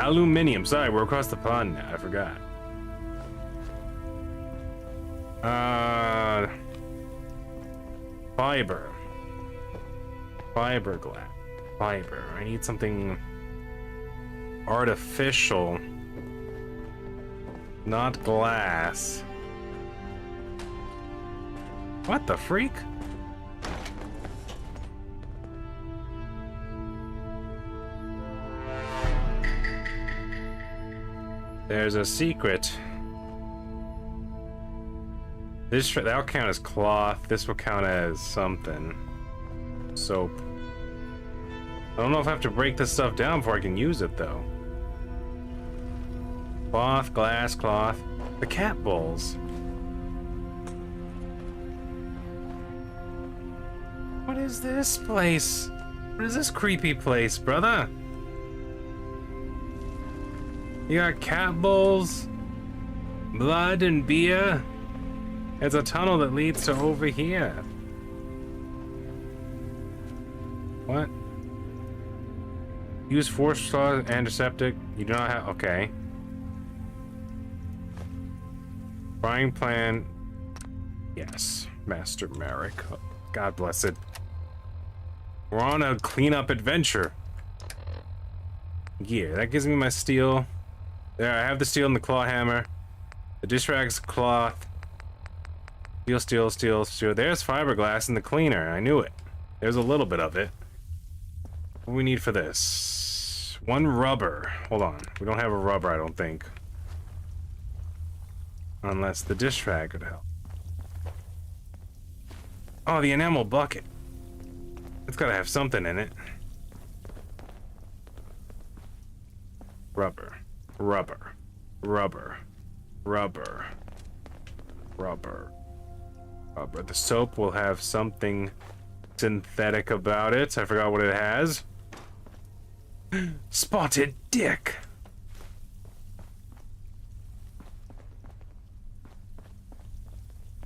Aluminium. Sorry, we're across the pond now. I forgot. Fiber. Fiberglass. Fiber. I need something artificial. Not glass. What the freak? There's a secret. That'll count as cloth. This will count as something. Soap. I don't know if I have to break this stuff down before I can use it, though. Cloth, glass, cloth. The cat balls. What is this place? What is this creepy place, brother? You got cat bowls, blood, and beer. There's a tunnel that leads to over here. What? Use force straw antiseptic. You do not have. Okay. Frying pan. Yes, Master Merrick. God bless it. We're on a cleanup adventure. Yeah, that gives me my steel. There, I have the steel and the claw hammer. The dish rag's cloth. Steel, steel, steel, steel. There's fiberglass in the cleaner. I knew it. There's a little bit of it. What do we need for this? 1 rubber. Hold on. We don't have a rubber, I don't think. Unless the dish rag could help. Oh, the enamel bucket. It's gotta have something in it. Rubber. Rubber. Rubber. Rubber. Rubber. Rubber. The soap will have something synthetic about it. I forgot what it has. Spotted dick.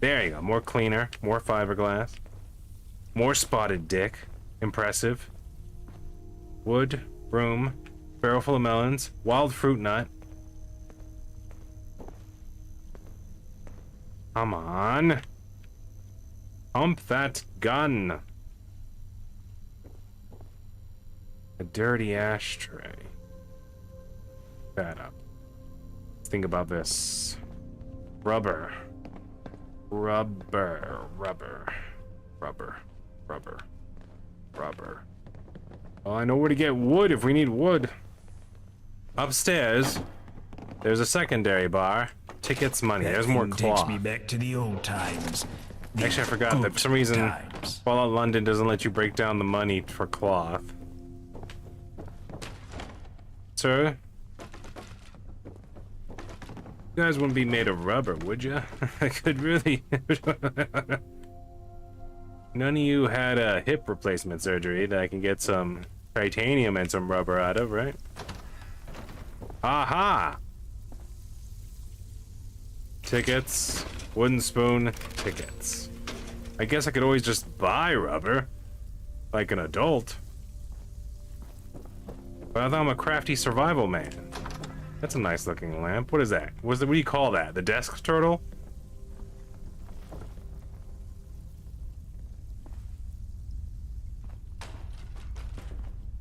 There you go. More cleaner, more fiberglass, more spotted dick. Impressive. Wood, broom, barrel full of melons, wild fruit nut. Come on. Pump that gun. A dirty ashtray. That up. Let's think about this. Rubber. Rubber. Rubber. Rubber. Rubber. Rubber. Well, I know where to get wood if we need wood. Upstairs, there's a secondary bar. Tickets, money. There's more cloth. Takes me back to the old times. Actually, I forgot that for some reason Fallout London doesn't let you break down the money for cloth. Sir? You guys wouldn't be made of rubber, would you? I could really... None of you had a hip replacement surgery that I can get some titanium and some rubber out of, right? Aha! Tickets. Wooden spoon. Tickets. I guess I could always just buy rubber. Like an adult. But I thought I'm a crafty survival man. That's a nice looking lamp. What is that? What do you call that? The desk turtle?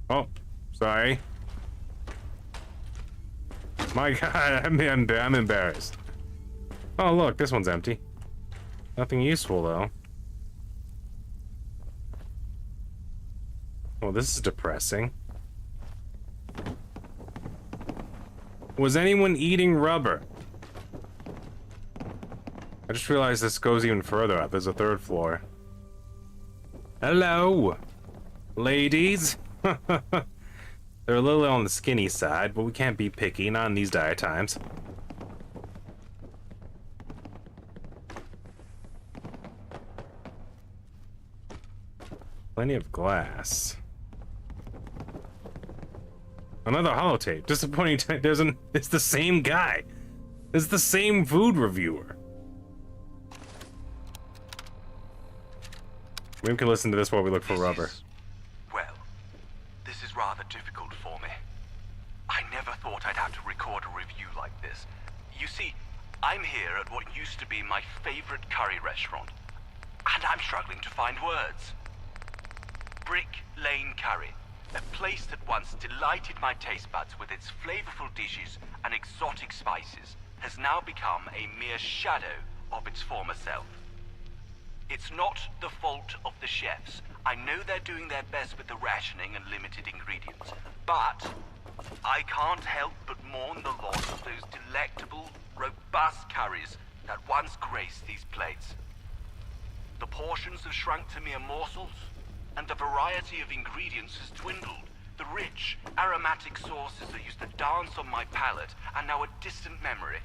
Oh, sorry. My God, I'm embarrassed. Oh, look, this one's empty. Nothing useful, though. Well, this is depressing. Was anyone eating rubber? I just realized this goes even further up. There's a third floor. Hello, ladies. They're a little on the skinny side, but we can't be picky, not in these dire times. Plenty of glass. Another holotape. Disappointing. It's the same guy. It's the same food reviewer. Maybe we can listen to this while we look for rubber. Well, this is rather difficult for me. I never thought I'd have to record a review like this. You see, I'm here at what used to be my favorite curry restaurant, and I'm struggling to find words. Brick Lane Curry, a place that once delighted my taste buds with its flavorful dishes and exotic spices, has now become a mere shadow of its former self. It's not the fault of the chefs. I know they're doing their best with the rationing and limited ingredients, but I can't help but mourn the loss of those delectable, robust curries that once graced these plates. The portions have shrunk to mere morsels, and the variety of ingredients has dwindled. The rich, aromatic sauces that used to dance on my palate are now a distant memory.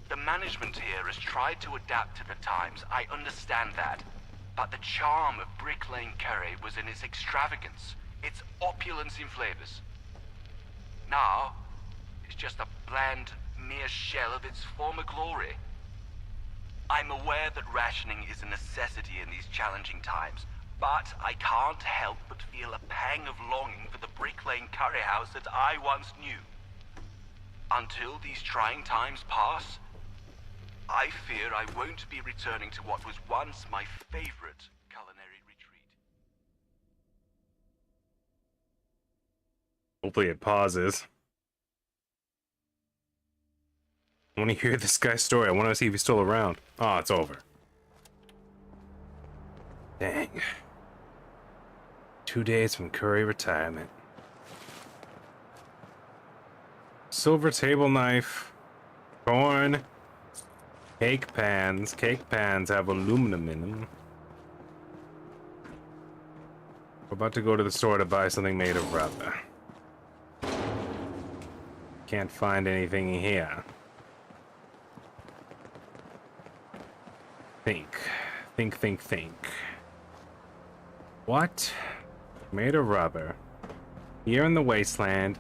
The management here has tried to adapt to the times, I understand that. But the charm of Brick Lane Curry was in its extravagance, its opulence in flavors. Now, it's just a bland, mere shell of its former glory. I'm aware that rationing is a necessity in these challenging times, but I can't help but feel a pang of longing for the Brick Lane Curry House that I once knew. Until these trying times pass, I fear I won't be returning to what was once my favorite culinary retreat. Hopefully it pauses. I want to hear this guy's story. I want to see if he's still around. Oh, it's over. Dang. 2 days from curry retirement. Silver table knife. Corn. Cake pans. Cake pans have aluminum in them. We're about to go to the store to buy something made of rubber. Can't find anything here. Think. Think. What? Made of rubber. here in the wasteland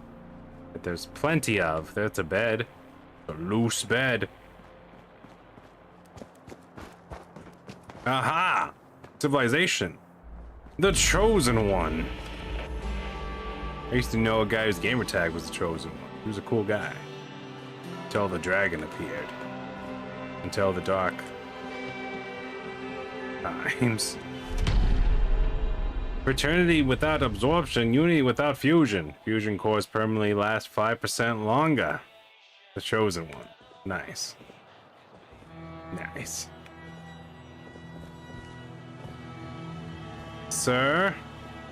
that there's plenty of. There's a bed. A loose bed. Aha! Civilization. The Chosen One. I used to know a guy whose gamer tag was the Chosen One. He was a cool guy. Until the dragon appeared. Until the dark times. Fraternity without absorption, unity without fusion. Fusion cores permanently last 5% longer. The Chosen One. Nice. Nice. Sir?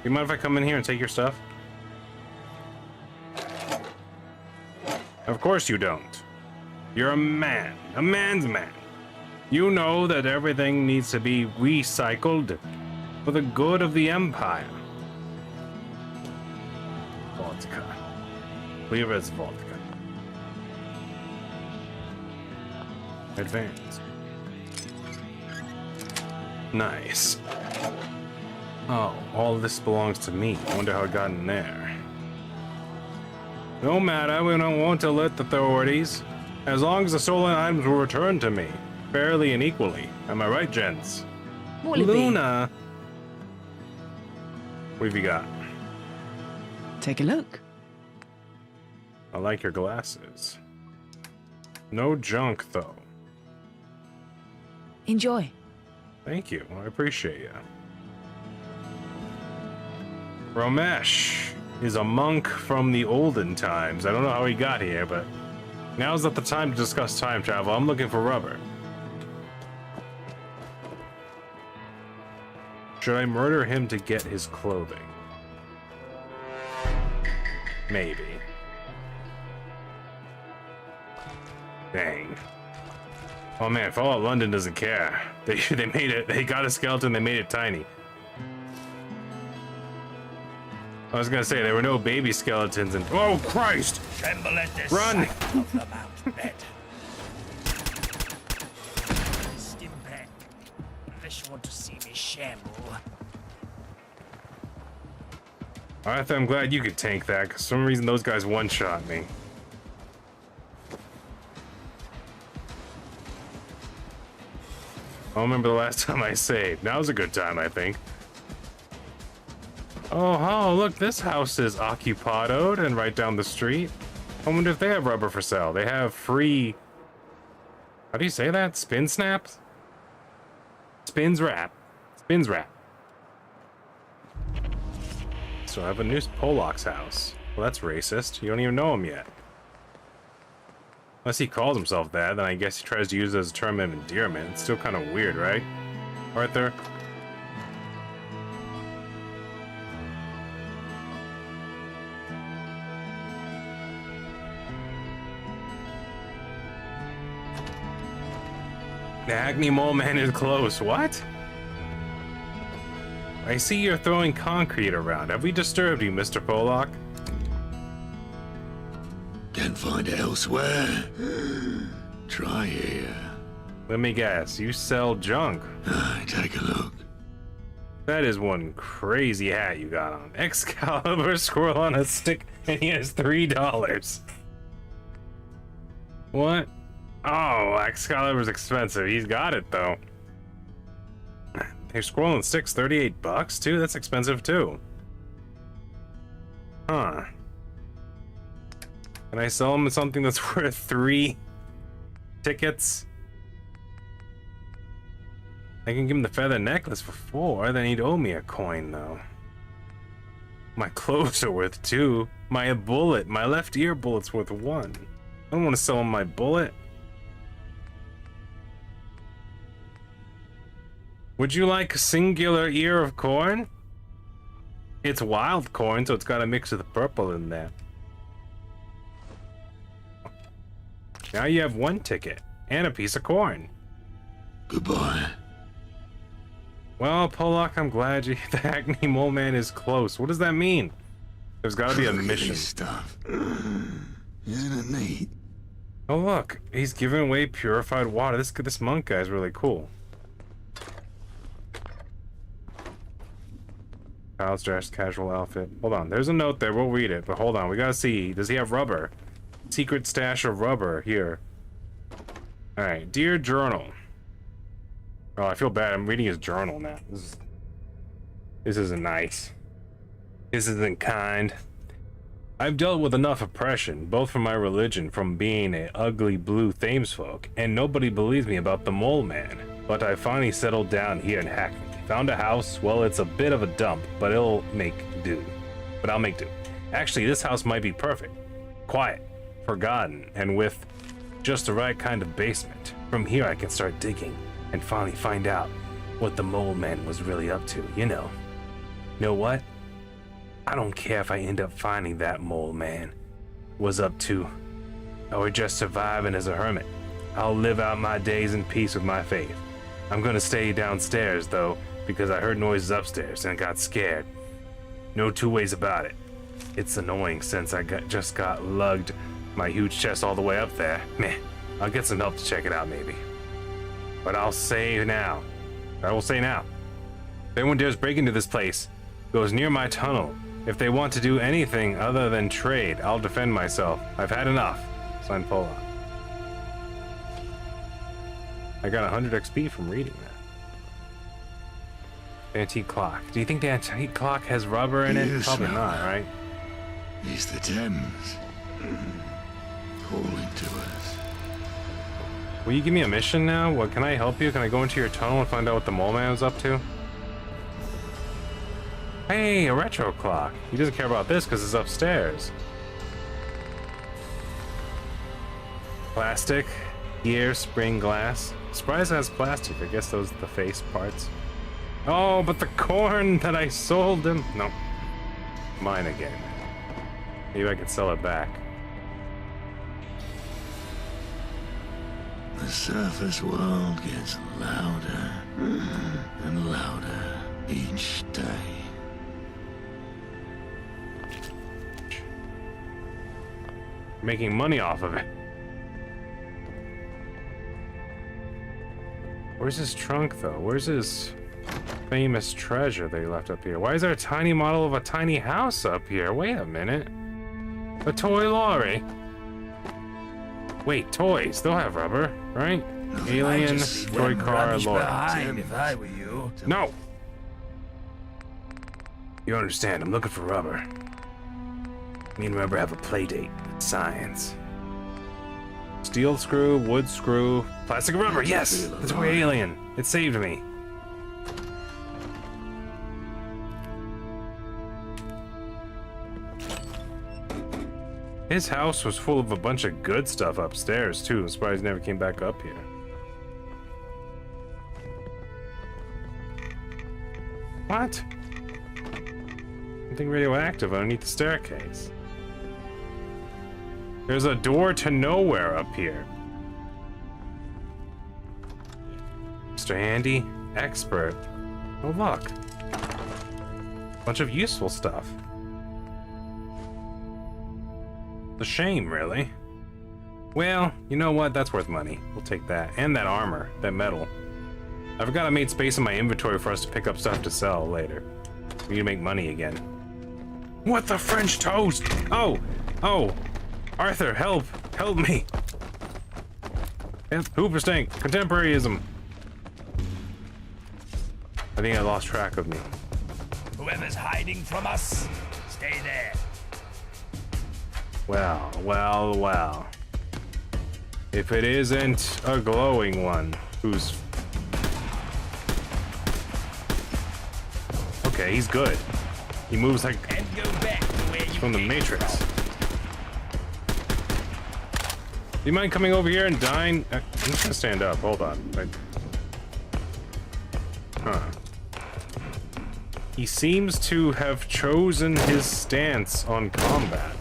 You mind if I come in here and take your stuff? Of course you don't. You're a man. A man's man. You know that everything needs to be recycled for the good of the Empire. Vodka. Clear as vodka. Advance. Nice. Oh, all of this belongs to me. I wonder how it got in there. No matter, we don't want to alert the authorities. As long as the stolen items were returned to me, fairly and equally. Am I right, gents? Luna! What have you got? Take a look. I like your glasses. No junk, though. Enjoy. Thank you. I appreciate you. Ramesh is a monk from the olden times. I don't know how he got here, but now's not the time to discuss time travel. I'm looking for rubber. Should I murder him to get his clothing? Maybe. Dang. Oh man, Fallout London doesn't care. They made it. They got a skeleton. They made it tiny. I was gonna say there were no baby skeletons and oh Christ! Tremble at the Run! sight of the Mountbatten. Stimpak, unless you want to see me shamble. Arthur, I'm glad you could tank that, because for some reason those guys one-shot me. I don't remember the last time I saved. Now's a good time, I think. Oh, look, this house is occupadoed and right down the street. I wonder if they have rubber for sale. They have free... How do you say that? Spin snaps? Spins wrap. Spins wrap. So I have a new Pollock's house. Well, that's racist. You don't even know him yet. Unless he calls himself that, then I guess he tries to use it as a term of endearment. It's still kind of weird, right? Arthur? The Acne Mole Man is close. What? I see you're throwing concrete around. Have we disturbed you, Mr. Pollock? Can't find it elsewhere. Try here. Let me guess. You sell junk. Take a look. That is one crazy hat you got on. Excalibur squirrel on a stick, and he has $3. What? Oh, Excalibur's expensive. He's got it though. Hey, squirrel and sticks, $38 too. That's expensive too. Huh? Can I sell him something that's worth 3 tickets? I can give him the feather necklace for 4. Then he'd owe me a coin though. My clothes are worth 2. My bullet, my left ear bullet's worth 1. I don't want to sell him my bullet. Would you like a singular ear of corn? It's wild corn, so it's got a mix of the purple in there. Now you have 1 ticket and a piece of corn. Goodbye. Well, Pollock, I'm glad you, the Acne Mole Man is close. What does that mean? There's got to be a mission. Stuff. Isn't it neat? Oh look, he's giving away purified water. This monk guy's really cool. House dress, casual outfit. Hold on, there's a note there. We'll read it, but hold on. We gotta see. Does he have rubber? Secret stash of rubber here. All right, dear journal. Oh, I feel bad. I'm reading his journal now. This isn't nice. This isn't kind. I've dealt with enough oppression, both from my religion, from being a ugly blue Thames folk, and nobody believes me about the mole man. But I finally settled down here in Hackney. Found a house. Well, it's a bit of a dump, but it'll make do. But I'll make do. Actually, this house might be perfect. Quiet, forgotten, and with just the right kind of basement. From here I can start digging and finally find out what the mole man was really up to, you know. Know what? I don't care if I end up finding that mole man was up to, or just surviving as a hermit. I'll live out my days in peace with my faith. I'm gonna stay downstairs though, because I heard noises upstairs and got scared. No two ways about it. It's annoying since I just got lugged my huge chest all the way up there. Meh, I'll get some help to check it out maybe. But I will say now, if anyone dares break into this place, goes near my tunnel, if they want to do anything other than trade, I'll defend myself. I've had enough. Signed, Paula. I got 100 XP from reading that. Antique clock. Do you think the antique clock has rubber in it? Yes, Probably not, right? It's the Thames. Calling to us. Will you give me a mission now? What, can I help you? Can I go into your tunnel and find out what the mole man was up to? Hey, a retro clock. He doesn't care about this because it's upstairs. Plastic, gear, spring, glass. Surprised it has plastic. I guess those are the face parts. Oh, but the corn that I sold him. No. Mine again. Maybe I could sell it back. The surface world gets louder and louder each day. Making money off of it. Where's his trunk though? Where's his famous treasure they left up here? Why is there a tiny model of a tiny house up here? Wait a minute. A toy lorry? Wait, toys. They'll have rubber, right? Alien, toy car, lorry. If I were you. No! You understand, I'm looking for rubber. Me and rubber have a play date. Science. Steel screw, wood screw, plastic rubber, yes! The toy alien. It saved me. His house was full of a bunch of good stuff upstairs, too. I'm surprised he never came back up here. What? Something radioactive underneath the staircase. There's a door to nowhere up here. Mr. Handy, expert. Oh, look. Bunch of useful stuff. A shame, really. Well, you know what? That's worth money. We'll take that. And that armor, that metal. I forgot I made space in my inventory for us to pick up stuff to sell later. We need to make money again. What the French toast? Oh! Oh! Arthur, help! Help me! Hooperstank! Contemporaryism! I think I lost track of me. Whoever's hiding from us, stay there. Well, well, well. If it isn't a glowing one, who's... Okay, he's good. He moves like... And go back to where you from the Matrix. Do you mind coming over here and dying? I'm just gonna stand up, hold on. Huh. He seems to have chosen his stance on combat.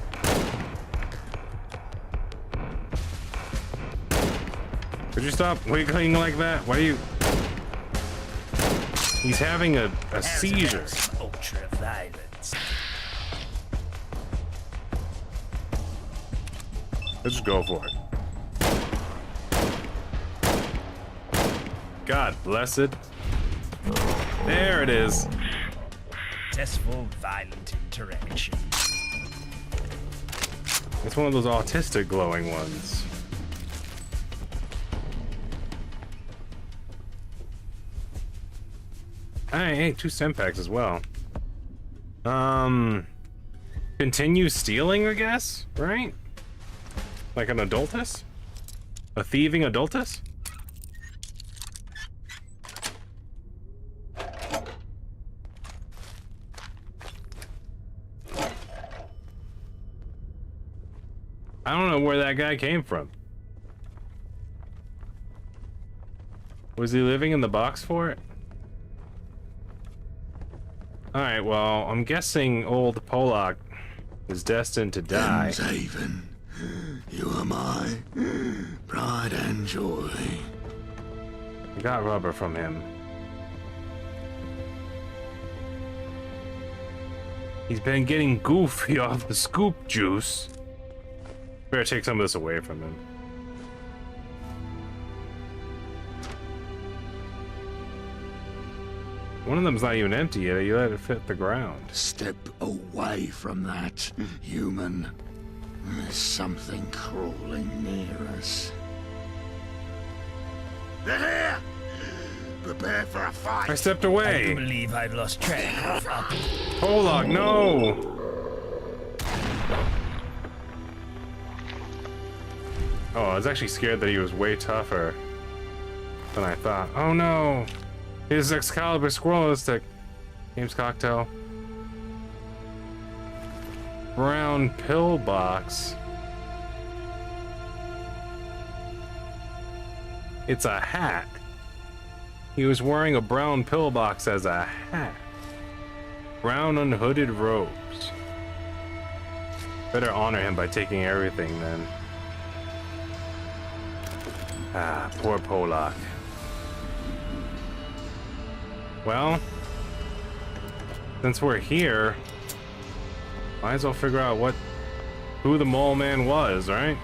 Could you stop wiggling like that? Why are you... He's having a seizure. Ultra violence. Let's just go for it. God bless it. There it is. successful violent interaction. It's one of those autistic glowing ones. Hey, 2 Sempacks as well. Continue stealing, I guess, right? Like an adultus? A thieving adultus? I don't know where that guy came from. Was he living in the box for it? Alright, well, I'm guessing old Polak is destined to die. Haven, you are my pride and joy. I got rubber from him. He's been getting goofy off the scoop juice. Better take some of this away from him. One of them's not even empty yet. You let it fit the ground. Step away from that, human. There's something crawling near us. They're here! Prepare for a fight! I stepped I away! do believe I've lost track. Polak, no! Oh, I was actually scared that he was way tougher than I thought. Oh no! His Excalibur Squirrel Stick. Games Cocktail. Brown pillbox. It's a hat. He was wearing a brown pillbox as a hat. Brown unhooded robes. Better honor him by taking everything then. Ah, poor Polak. Well, since we're here, might as well figure out who the mole man was, right?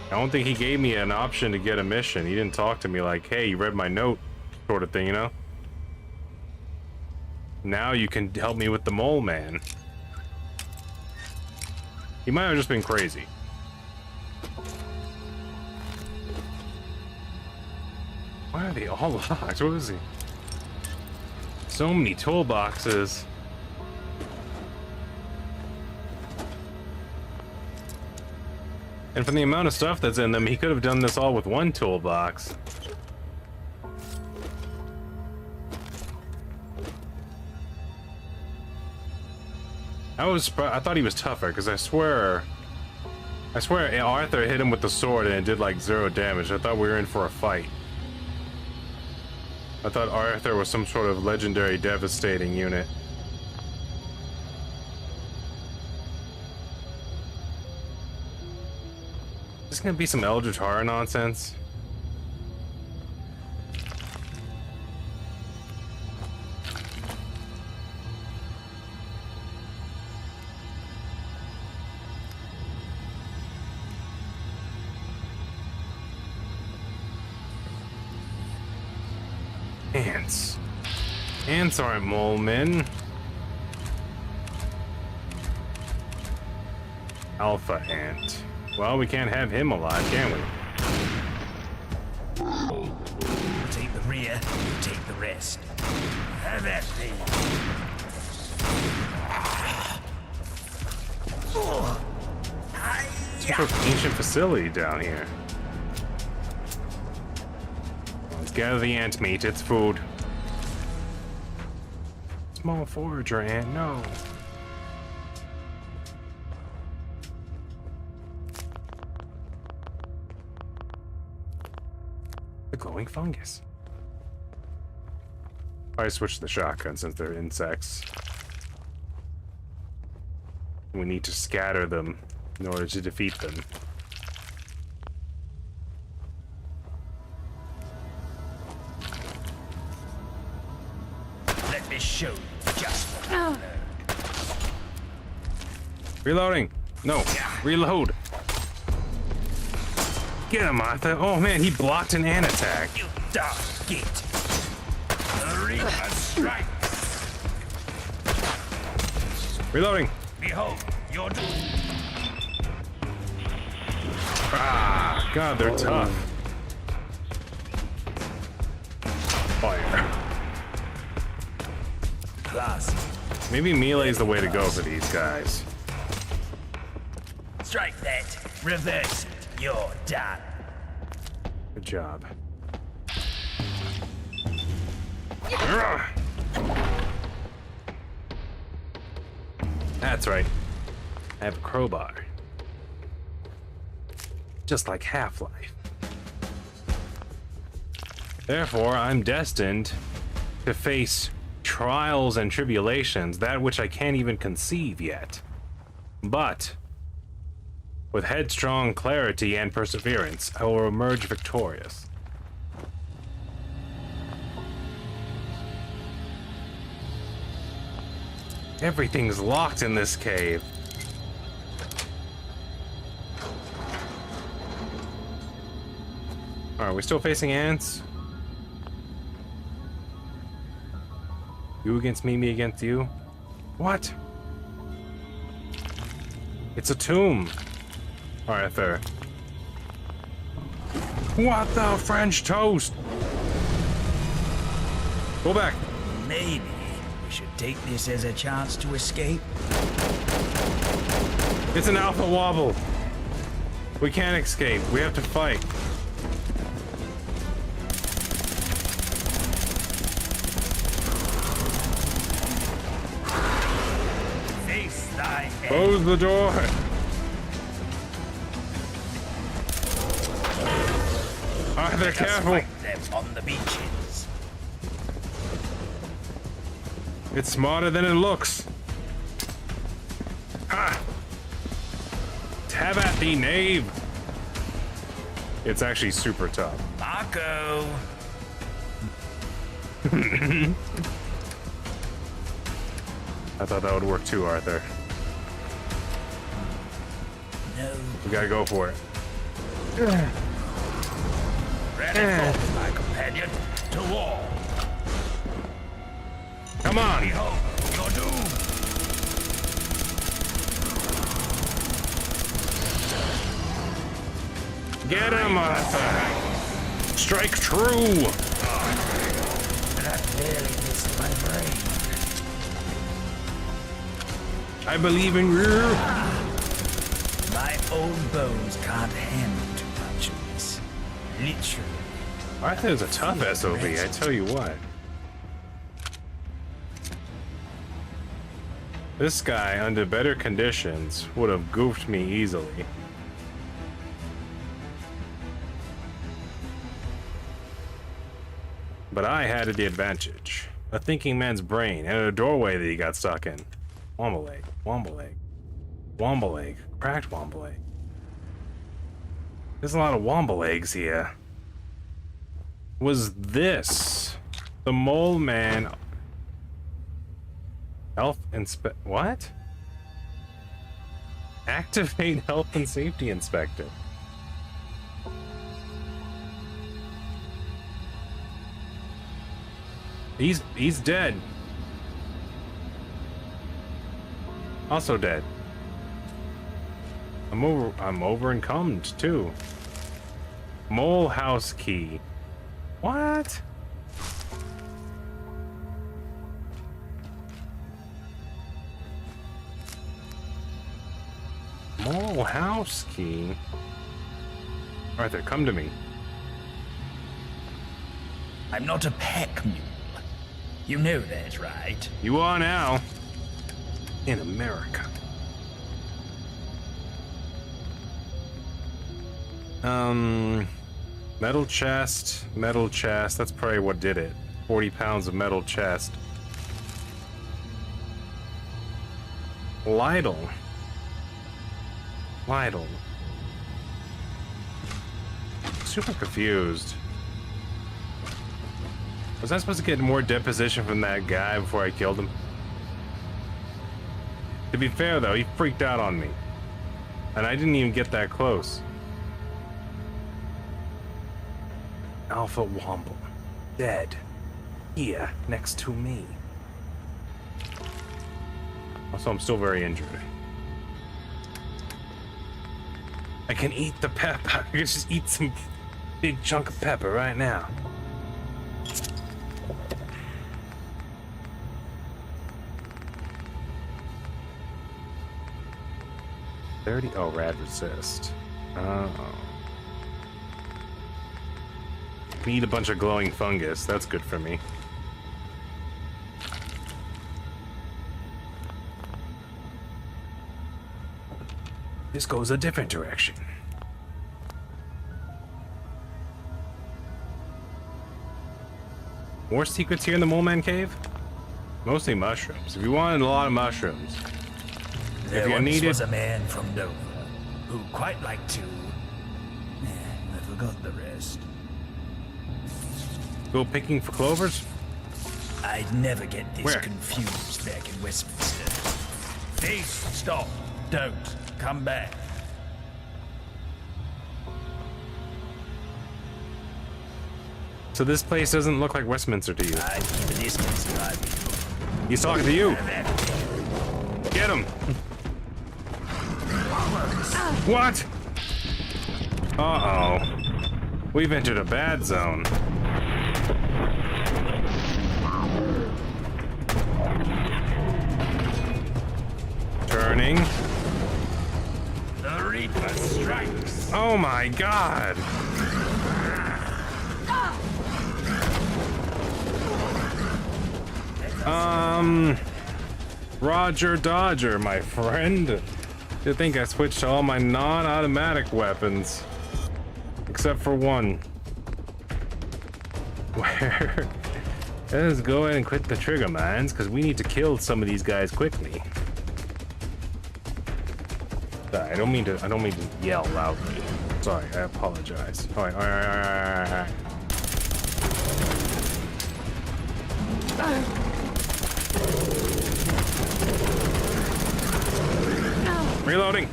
I don't think he gave me an option to get a mission. He didn't talk to me like, hey, you read my note, sort of thing, you know? Now you can help me with the mole man. He might have just been crazy. Why are they all locked? What is he? So many toolboxes. And from the amount of stuff that's in them, he could have done this all with one toolbox. I thought he was tougher, because I swear Arthur hit him with the sword and it did like 0 damage. I thought we were in for a fight. I thought Arthur was some sort of legendary devastating unit. Is this gonna be some Eldritch Horror nonsense? Ants. Ants aren't mole men. Alpha ant. Well, we can't have him alive, can we? Take the rear, you take the rest. Have at me. Some sort of ancient facility down here. Let's gather the ant meat, it's food. Small forager ant, no. The glowing fungus. I switched the shotgun since they're insects. We need to scatter them in order to defeat them. Let me show you just what I learned. Reloading! No! Reload! Get him, Arthur! Oh man, he blocked an ant attack! You dark git. The Reaper strikes. Reloading. Behold, your doom. Ah, God, they're tough. Fire. Classy. Maybe melee is the way to go for these guys. Strike that. Reverse it. You're done. Good job. That's right. I have a crowbar. Just like Half-Life. Therefore, I'm destined to face trials and tribulations, that which I can't even conceive yet. But with headstrong clarity and perseverance, I will emerge victorious. Everything's locked in this cave. Are we still facing ants? You against me against you? What? It's a tomb. Arther. What the French toast? Go back. Maybe we should take this as a chance to escape. It's an alpha wobble. We can't escape. We have to fight. Face thy end. Close the door. Arther, careful. Fight them on the beaches. It's smarter than it looks. Ha! Have at thee, knave. It's actually super tough. Marco. I thought that would work too, Arther. No. We gotta go for it. Ready for my companion to war. Come on. Behold, your doom. Get him, Arther. Strike true. That clearly missed my brain. I believe in you. My old bones can't handle too much of this. Literally. Arthur's a tough SOB, I tell you what. This guy, under better conditions, would have goofed me easily. But I had the advantage. A thinking man's brain and a doorway that he got stuck in. Womble egg, womble egg, womble egg, cracked womble egg. There's a lot of womble eggs here. Was this the mole man? Health inspe- what? Activate health and safety inspector. He's dead. Also dead. I'm over encumbered too. Mole house key. What? Mole house key. Arthur, come to me. I'm not a pack mule. You know that, right? You are now. In America. Metal chest, metal chest. That's probably what did it. 40 pounds of metal chest. Lytle. Lytle. Super confused. Was I supposed to get more deposition from that guy before I killed him? To be fair though, he freaked out on me. And I didn't even get that close. Alpha Womble. Dead. Here, next to me. Also, I'm still very injured. I can eat the pepper. I can just eat some big chunk of pepper right now. Oh, rad resist. Oh. Need a bunch of glowing fungus. That's good for me. This goes a different direction. More secrets here in the Mole Man Cave? Mostly mushrooms. If you wanted a lot of mushrooms. There if you once needed... was a man from Nova who quite liked to... I forgot the rest. Go picking for clovers? I'd never get this Where? confused back in Westminster. Please, stop. Don't. Come back. So this place doesn't look like Westminster to you? I'd keep a distance if I were you. He's talking to you. Get him. What? Uh-oh. We've entered a bad zone. Turning. The Reaper strikes. Oh my god. Roger Dodger, my friend. You think I switched to all my non-automatic weapons. Except for one. Where? Let's go ahead and quit the trigger mines, because we need to kill some of these guys quickly. Sorry, I don't mean to yell loudly. Sorry, I apologize. Alright. Reloading.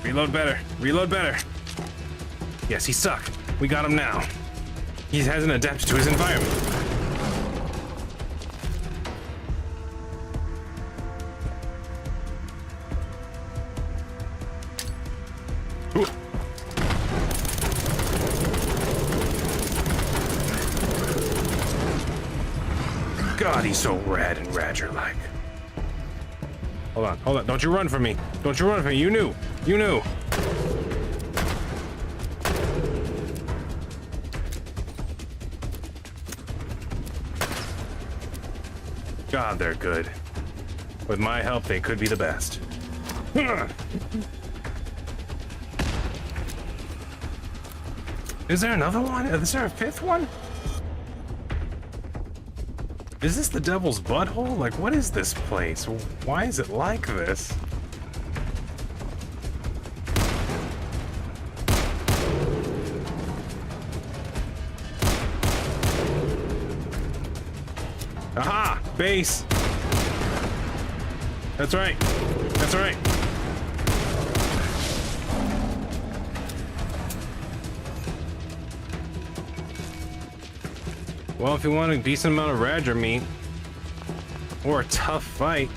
Reload better. Reload better. Yes, he sucked. We got him now. He hasn't adapted to his environment. Ooh. God, he's so rad and Radger-like. Hold on. Don't you run from me. Don't you run from me. You knew. God, they're good. With my help, they could be the best. Is there another one? Is there a fifth one? Is this the Devil's Butthole? Like, what is this place? Why is it like this? Aha! Base! That's right. That's right. Well, if you want a decent amount of Radger meat, or a tough fight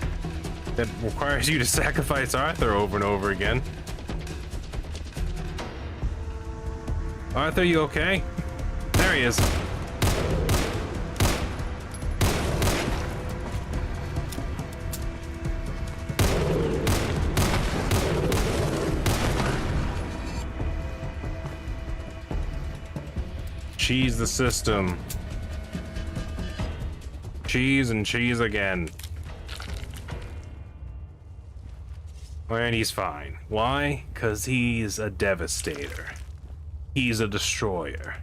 that requires you to sacrifice Arthur over and over again. Arthur, you okay? There he is. Cheese the system. Cheese and cheese again. And he's fine. Why? 'Cause he's a devastator. He's a destroyer.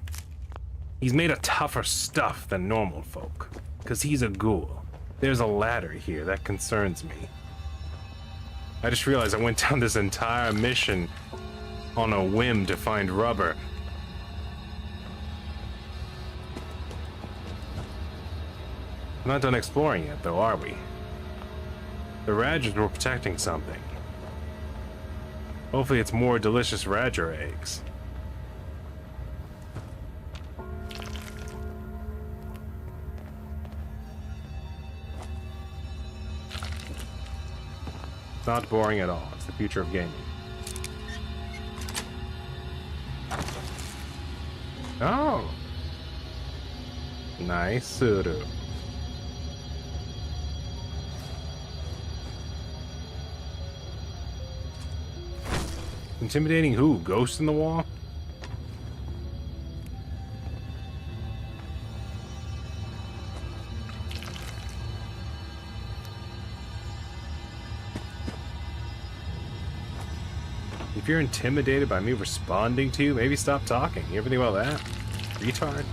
He's made of tougher stuff than normal folk. 'Cause he's a ghoul. There's a ladder here that concerns me. I just realized I went down this entire mission on a whim to find rubber. We're not done exploring yet, though, are we? The Radgers were protecting something. Hopefully it's more delicious Radger eggs. It's not boring at all. It's the future of gaming. Oh! Nice, Suru. Intimidating who? Ghost in the wall? If you're intimidated by me responding to you, maybe stop talking. You ever think about that? Retard?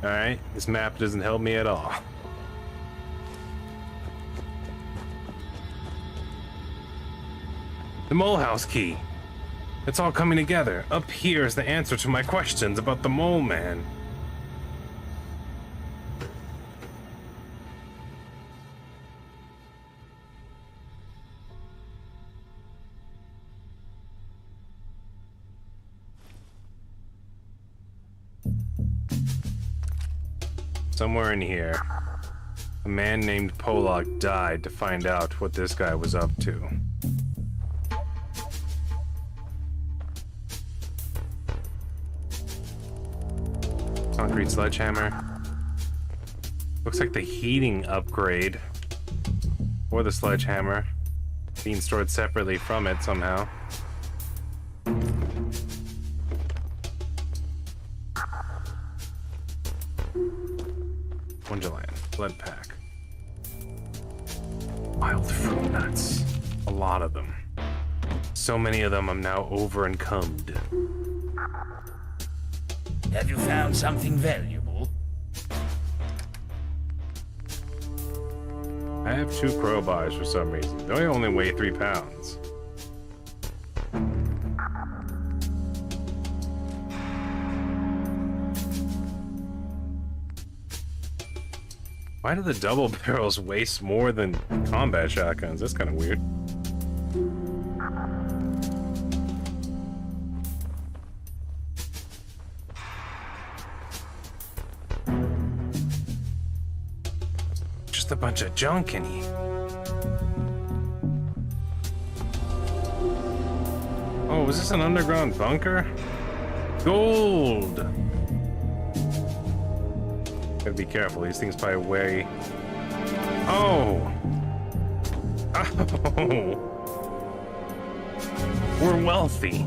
Alright, this map doesn't help me at all. The mole house key. It's all coming together. Up here is the answer to my questions about the mole man. Somewhere in here, a man named Pollock died to find out what this guy was up to. Concrete sledgehammer. Looks like the heating upgrade for the sledgehammer being stored separately from it somehow. Wonderland, blood pack. Wild fruit nuts. A lot of them. So many of them I'm now over-encumbered. Have you found something valuable? I have 2 crowbars for some reason. They only weigh 3 pounds. Why do the double barrels waste more than combat shotguns? That's kind of weird. Just a bunch of junk in here. Oh, was this an underground bunker? Gold! Gotta be careful, these things probably weigh... Oh! Oh! We're wealthy!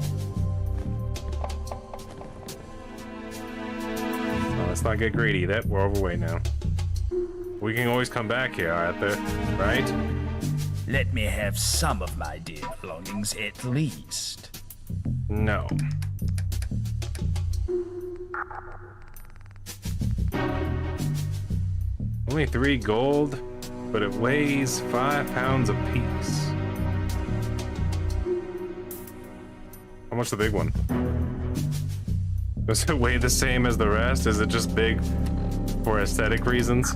Oh, let's not get greedy. We're overweight now. We can always come back here, Arthur, right? Let me have some of my dear belongings at least. No. Only 3 gold, but it weighs 5 pounds apiece. How much the big one? Does it weigh the same as the rest? Is it just big for aesthetic reasons?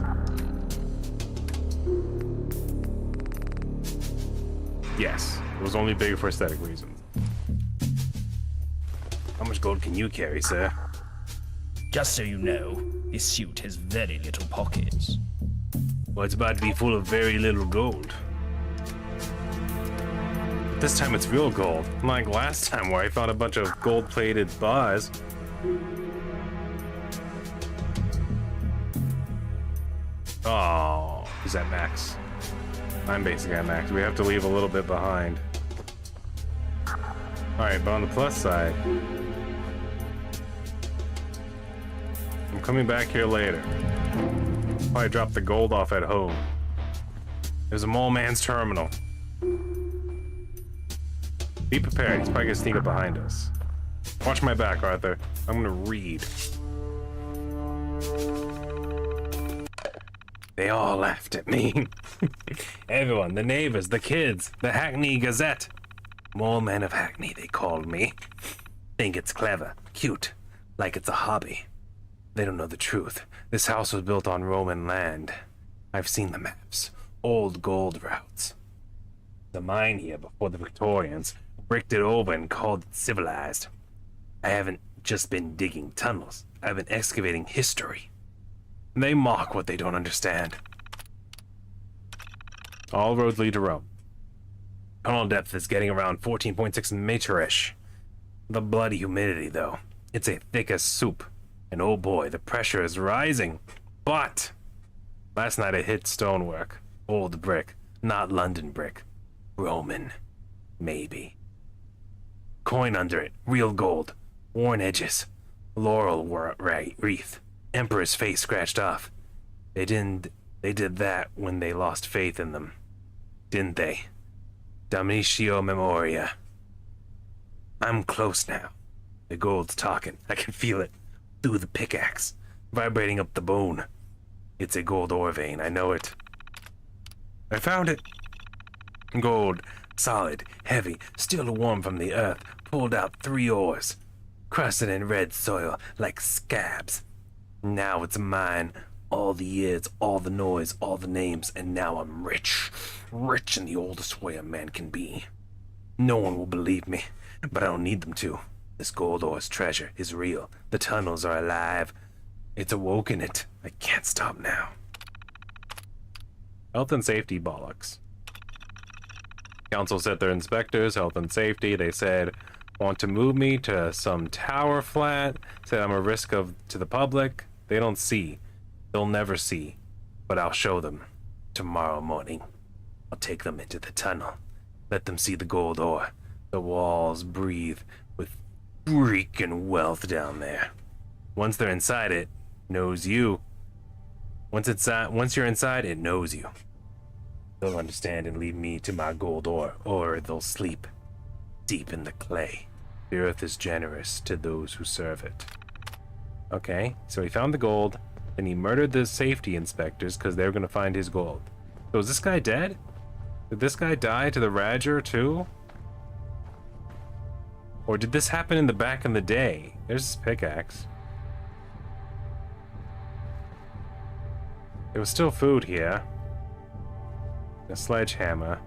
Yes, it was only big for aesthetic reasons. How much gold can you carry, sir? Just so you know, this suit has very little pockets. Well, it's about to be full of very little gold. This time it's real gold, unlike last time where I found a bunch of gold-plated bars. Oh, he's at max. I'm basically at max. We have to leave a little bit behind. Alright, but on the plus side, I'm coming back here later. Probably drop the gold off at home. There's a mole man's terminal. Be prepared, he's probably gonna sneak up behind us. Watch my back, Arthur. I'm gonna read. They all laughed at me. Everyone, the neighbors, the kids, the Hackney Gazette. Mole Man of Hackney, they called me. Think it's clever, cute, like it's a hobby. They don't know the truth. This house was built on Roman land. I've seen the maps. Old gold routes. The mine here before the Victorians bricked it over and called it civilized. I haven't just been digging tunnels. I've been excavating history. They mock what they don't understand. All roads lead to Rome. Tunnel depth is getting around 14.6 meter-ish. The bloody humidity, though. It's a thick as soup. And oh boy, the pressure is rising. But last night I hit stonework. Old brick. Not London brick. Roman. Maybe. Coin under it. Real gold. Worn edges. Laurel wreath. Emperor's face scratched off. They did that when they lost faith in them. Didn't they? Damnatio Memoria. I'm close now. The gold's talking. I can feel it. Through the pickaxe. Vibrating up the bone. It's a gold ore vein, I know it. I found it. Gold. Solid. Heavy. Still warm from the earth. Pulled out 3 ores. Crusted in red soil like scabs. Now it's mine. All the years, all the noise, all the names, and now I'm rich. Rich in the oldest way a man can be. No one will believe me, but I don't need them to. This gold ore's treasure is real. The tunnels are alive. It's awoken it. I can't stop now. Health and safety bollocks. Council sent their inspectors, health and safety. They said, want to move me to some tower flat. Said I'm a risk to the public. They don't see. They'll never see. But I'll show them. Tomorrow morning. I'll take them into the tunnel. Let them see the gold ore. The walls breathe with freaking wealth down there. Once they're inside it, knows you. Once you're inside, it knows you. They'll understand and lead me to my gold ore, or they'll sleep deep in the clay. The earth is generous to those who serve it. Okay, so he found the gold, then he murdered the safety inspectors because they were going to find his gold. So is this guy dead? Did this guy die to the Radger too? Or did this happen in the back in the day? There's his pickaxe. There was still food here. A sledgehammer.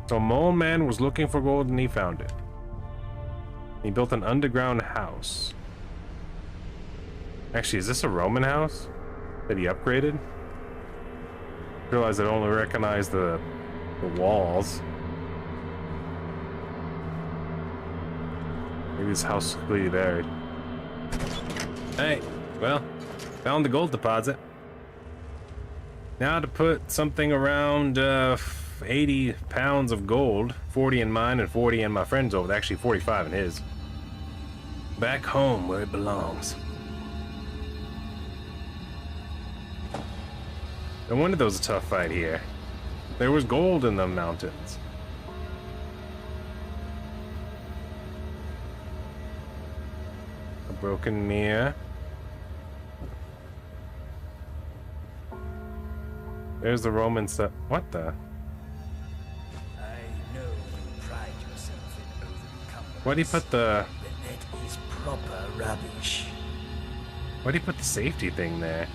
So Mole Man was looking for gold and he found it. He built an underground house. Actually, is this a Roman house that he upgraded? I realized I only recognize the walls. Maybe this house is completely buried. Hey, well, found the gold deposit. Now to put something around 80 pounds of gold, 40 in mine and 40 in my friend's over, actually 45 in his. Back home where it belongs. No wonder there was a tough fight here. There was gold in the mountains. A broken mirror. There's the Roman stuff. What the? I know you pride yourself in overcoming. Why'd he put the... That is proper rubbish. Why'd he put the safety thing there?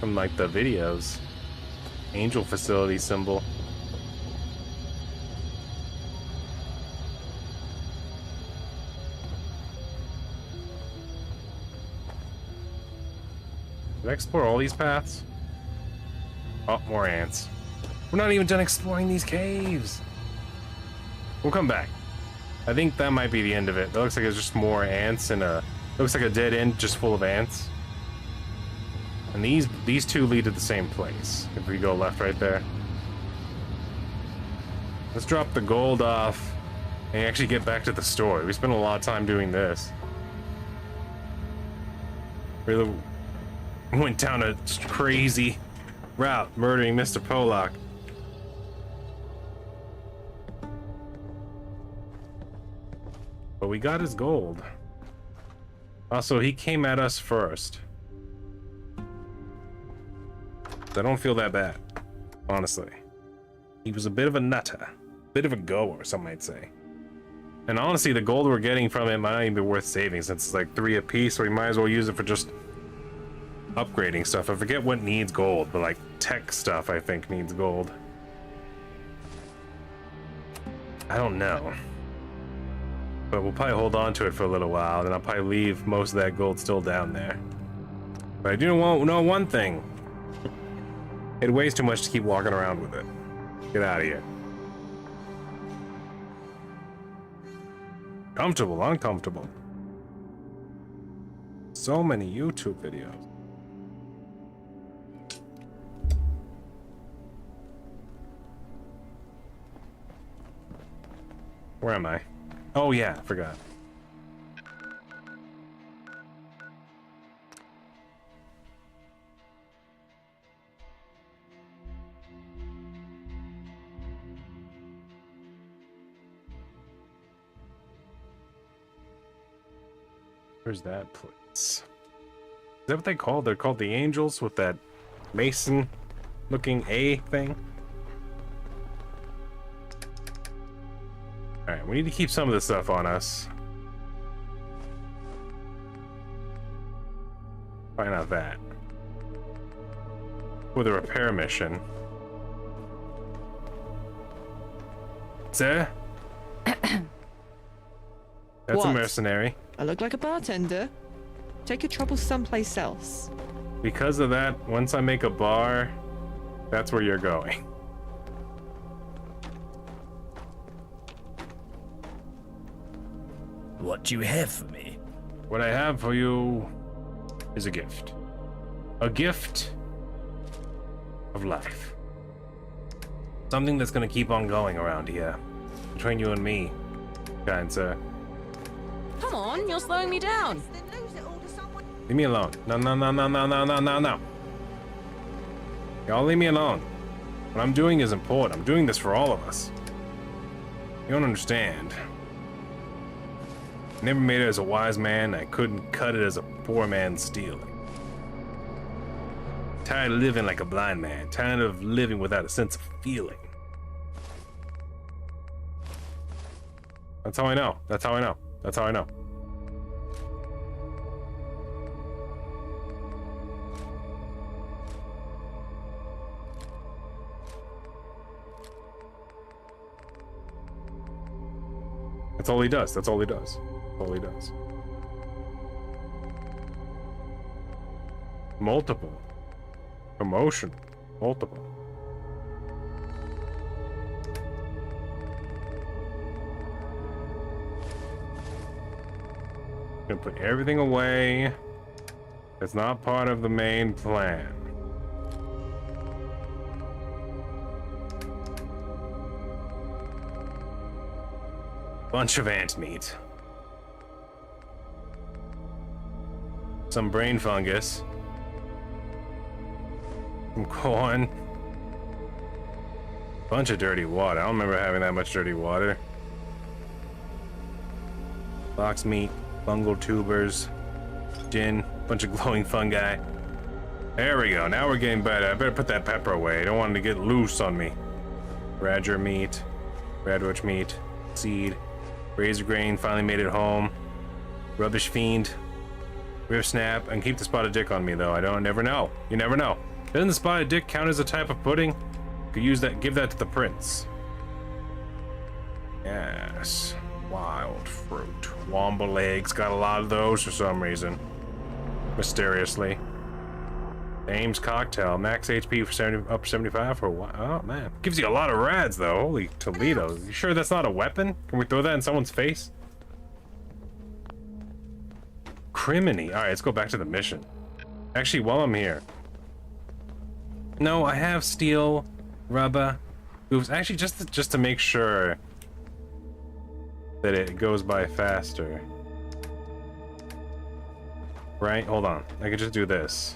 From like the videos. Angel facility symbol. Did I explore all these paths? Oh, more ants. We're not even done exploring these caves. We'll come back. I think that might be the end of it. That looks like it's just more ants and looks like a dead end just full of ants. And these two lead to the same place. If we go left right there. Let's drop the gold off and actually get back to the story. We spent a lot of time doing this. Really went down a crazy route, murdering Mr. Pollock. But we got his gold. Also, he came at us first. I don't feel that bad, honestly. He was a bit of a nutter. Bit of a goer, some might say. And honestly, the gold we're getting from it might not even be worth saving since it's like 3 apiece, so we might as well use it for just upgrading stuff. I forget what needs gold, but like tech stuff I think needs gold. I don't know. But we'll probably hold on to it for a little while, then I'll probably leave most of that gold still down there. But I do know one thing. It weighs too much to keep walking around with it. Get out of here. Comfortable, uncomfortable. So many YouTube videos. Where am I? Oh yeah, I forgot. Where's that place? Is that what they call? They're called the Angels with that Mason looking A thing? Alright, we need to keep some of this stuff on us. Find out that. With a repair mission. Sir? That's What? a mercenary. I look like a bartender. Take your troubles someplace else. Because of that, once I make a bar, that's where you're going. What do you have for me? What I have for you is a gift. A gift of life. Something that's gonna keep on going around here. Between you and me, kind sir. Come on, you're slowing me down. Leave me alone. No. Y'all leave me alone. What I'm doing is important. I'm doing this for all of us. You don't understand. I never made it as a wise man. I couldn't cut it as a poor man stealing. Tired of living like a blind man. Tired of living without a sense of feeling. That's how I know. That's how I know. That's how I know. That's all he does. That's all he does. That's all he does. Multiple. Promotion. Multiple. Gonna put everything away. That's not part of the main plan. Bunch of ant meat. Some brain fungus. Some corn. Bunch of dirty water. I don't remember having that much dirty water. Box meat, fungal tubers, gin, bunch of glowing fungi. There we go. Now we're getting better. I better put that pepper away. I don't want it to get loose on me. Radger meat, radwitch meat, seed. Razor grain finally made it home. Rubbish fiend. Rib snap. And keep the spotted dick on me though. I don't never know. You never know. Doesn't the spotted dick count as a type of pudding? Could use that. Give that to the prince. Yes. Wild fruit. Womble eggs. Got a lot of those for some reason. Mysteriously. Ames cocktail. Max HP for 70, up 75 for a while. Oh man. Gives you a lot of rads though. Holy Toledo. You sure that's not a weapon? Can we throw that in someone's face? Criminy. Alright, let's go back to the mission. Actually, while I'm here. No, I have steel, rubber, hooves. Actually, just to make sure that it goes by faster. Right? Hold on. I could just do this.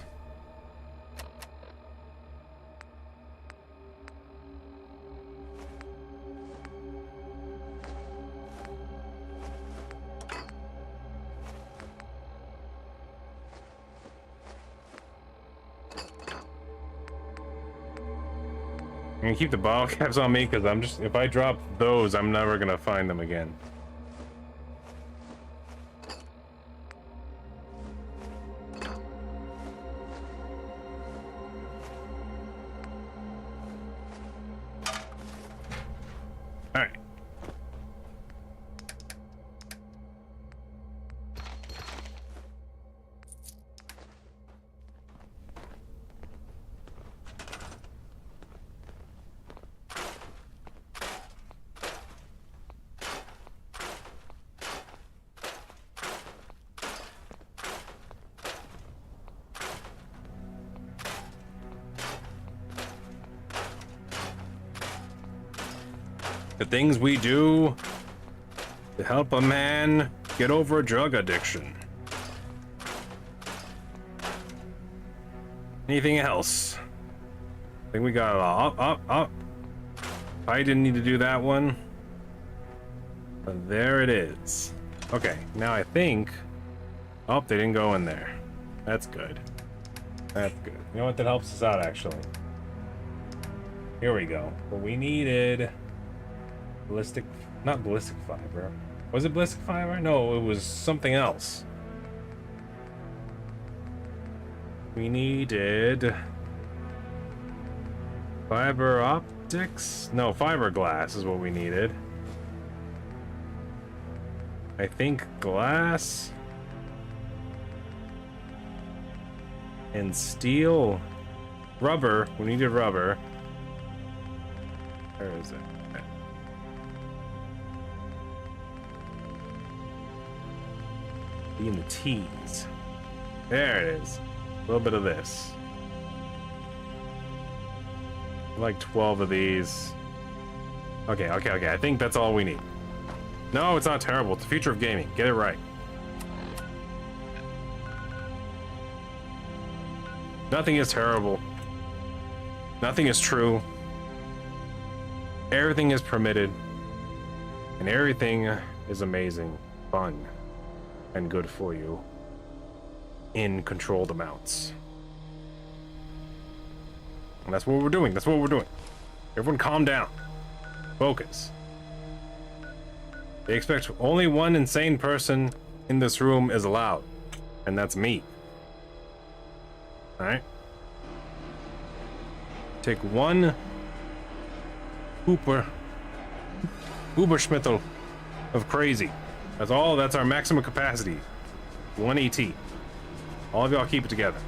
I'm gonna keep the bottle caps on me because I'm just, if I drop those, I'm never gonna find them again. Alright. The things we do to help a man get over a drug addiction. Anything else? I think we got it all. Up. I didn't need to do that one. But there it is. Okay, now I think... Oh, they didn't go in there. That's good. That's good. You know what? That helps us out, actually. Here we go. What we needed... Ballistic... Not ballistic fiber. Was it ballistic fiber? No, it was something else. We needed... Fiber optics? No, fiberglass is what we needed. I think glass... and steel, rubber. We needed rubber. Where is it? B and the T's. There it is. A little bit of this. Like 12 of these. Okay. I think that's all we need. No, it's not terrible. It's the future of gaming. Get it right. Nothing is terrible. Nothing is true. Everything is permitted. And everything is amazing, fun, and good for you in controlled amounts. And that's what we're doing. That's what we're doing. Everyone calm down. Focus. They expect only one insane person in this room is allowed. And that's me. Alright. Take one Uberschmittel of crazy. That's all. That's our maximum capacity. 1 ET. All of y'all keep it together.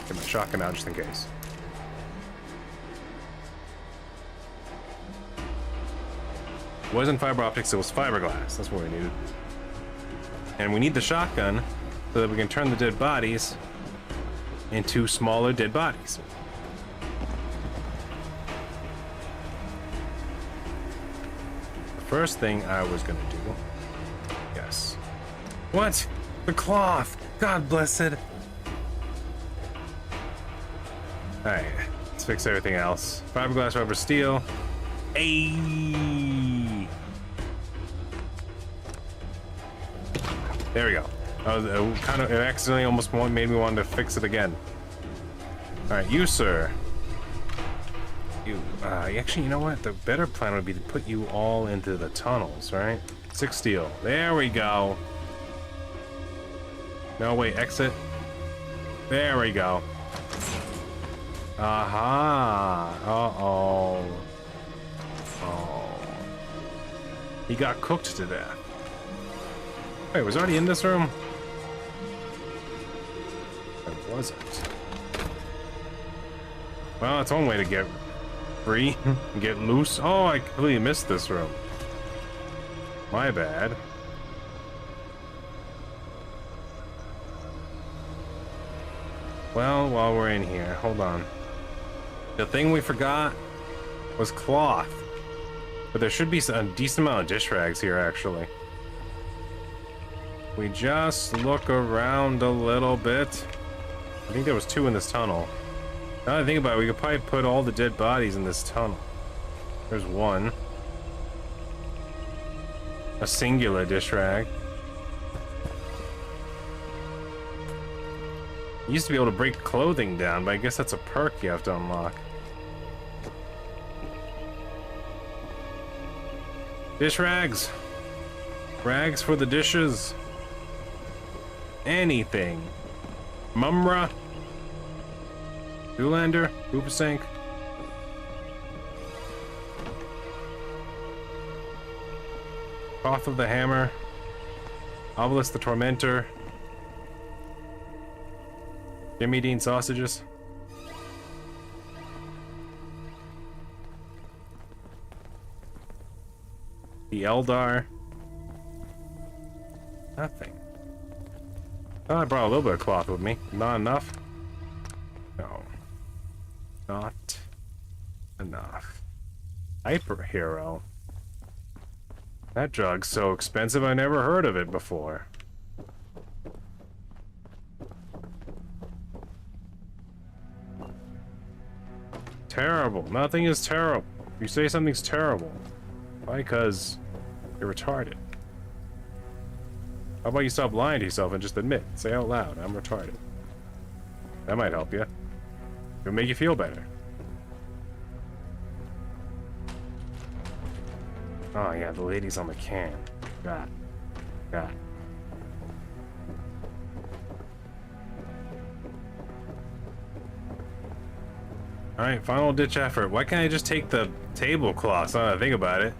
Get my shotgun out just in case. It wasn't fiber optics, it was fiberglass. That's what we needed. And we need the shotgun so that we can turn the dead bodies into smaller dead bodies. The first thing I was gonna do... Yes. What? The cloth! God bless it! Alright, let's fix everything else. Fiberglass, rubber, steel. Ayy! There we go. It accidentally almost made me want to fix it again. Alright, you, sir. You, actually, you know what? The better plan would be to put you all into the tunnels, right? 6 steel. There we go. No, wait, exit. There we go. Aha. Uh-oh. Oh. He got cooked to death. Wait, was already in this room? I wasn't. Well, that's one way to get free and get loose. Oh, I completely missed this room. My bad. Well, while we're in here, hold on. The thing we forgot was cloth. But there should be a decent amount of dish rags here, actually. We just look around a little bit. I think there was 2 in this tunnel. Now that I think about it, we could probably put all the dead bodies in this tunnel. There's 1. A singular dish rag. You used to be able to break clothing down, but I guess that's a perk you have to unlock. Dish rags. Rags for the dishes. Anything. Mumra. Zoolander. Hoopasink. Cough of the Hammer. Obelisk the Tormentor. Jimmy Dean sausages. The Eldar. Nothing. Oh, I brought a little bit of cloth with me. Not enough? No. Not Hyper hero. That drug's so expensive I never heard of it before. Terrible. Nothing is terrible. If you say something's terrible, why? Because you're retarded. How about you stop lying to yourself and just admit? Say out loud, I'm retarded. That might help you. It'll make you feel better. Oh yeah, the lady's on the can. God. God. Alright, final ditch effort. Why can't I just take the tablecloths? Now that I think about it.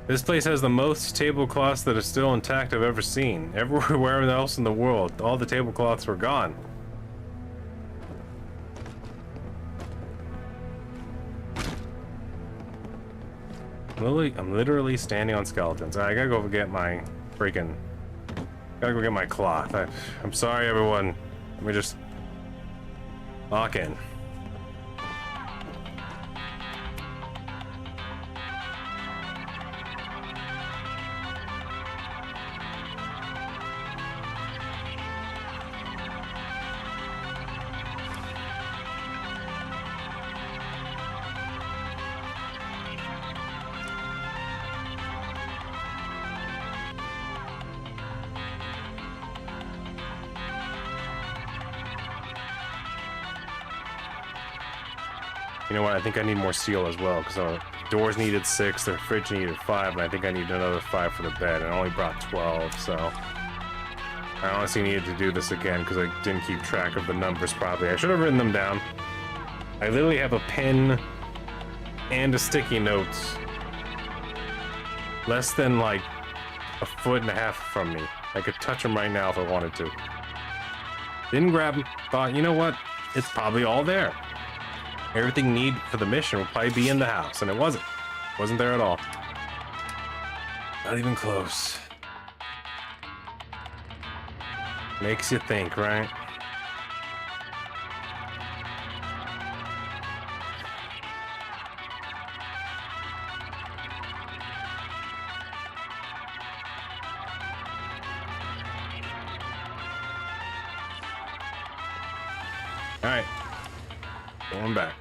This place has the most tablecloths that are still intact I've ever seen. Everywhere else in the world, all the tablecloths were gone. I'm literally standing on skeletons. I gotta go get my freaking... Gotta go get my cloth. I'm sorry, everyone. Let me just... lock in. You know what? I think I need more steel as well, because the doors needed 6, the fridge needed 5, and I think I need another 5 for the bed, and I only brought 12, so... I honestly needed to do this again, because I didn't keep track of the numbers properly. I should have written them down. I literally have a pen and a sticky notes less than, like, 1.5 feet from me. I could touch them right now if I wanted to. Didn't grab them. Thought, you know what? It's probably all there. Everything need for the mission will probably be in the house, and it wasn't. It wasn't there at all. Not even close. Makes you think, right? All right. Going back.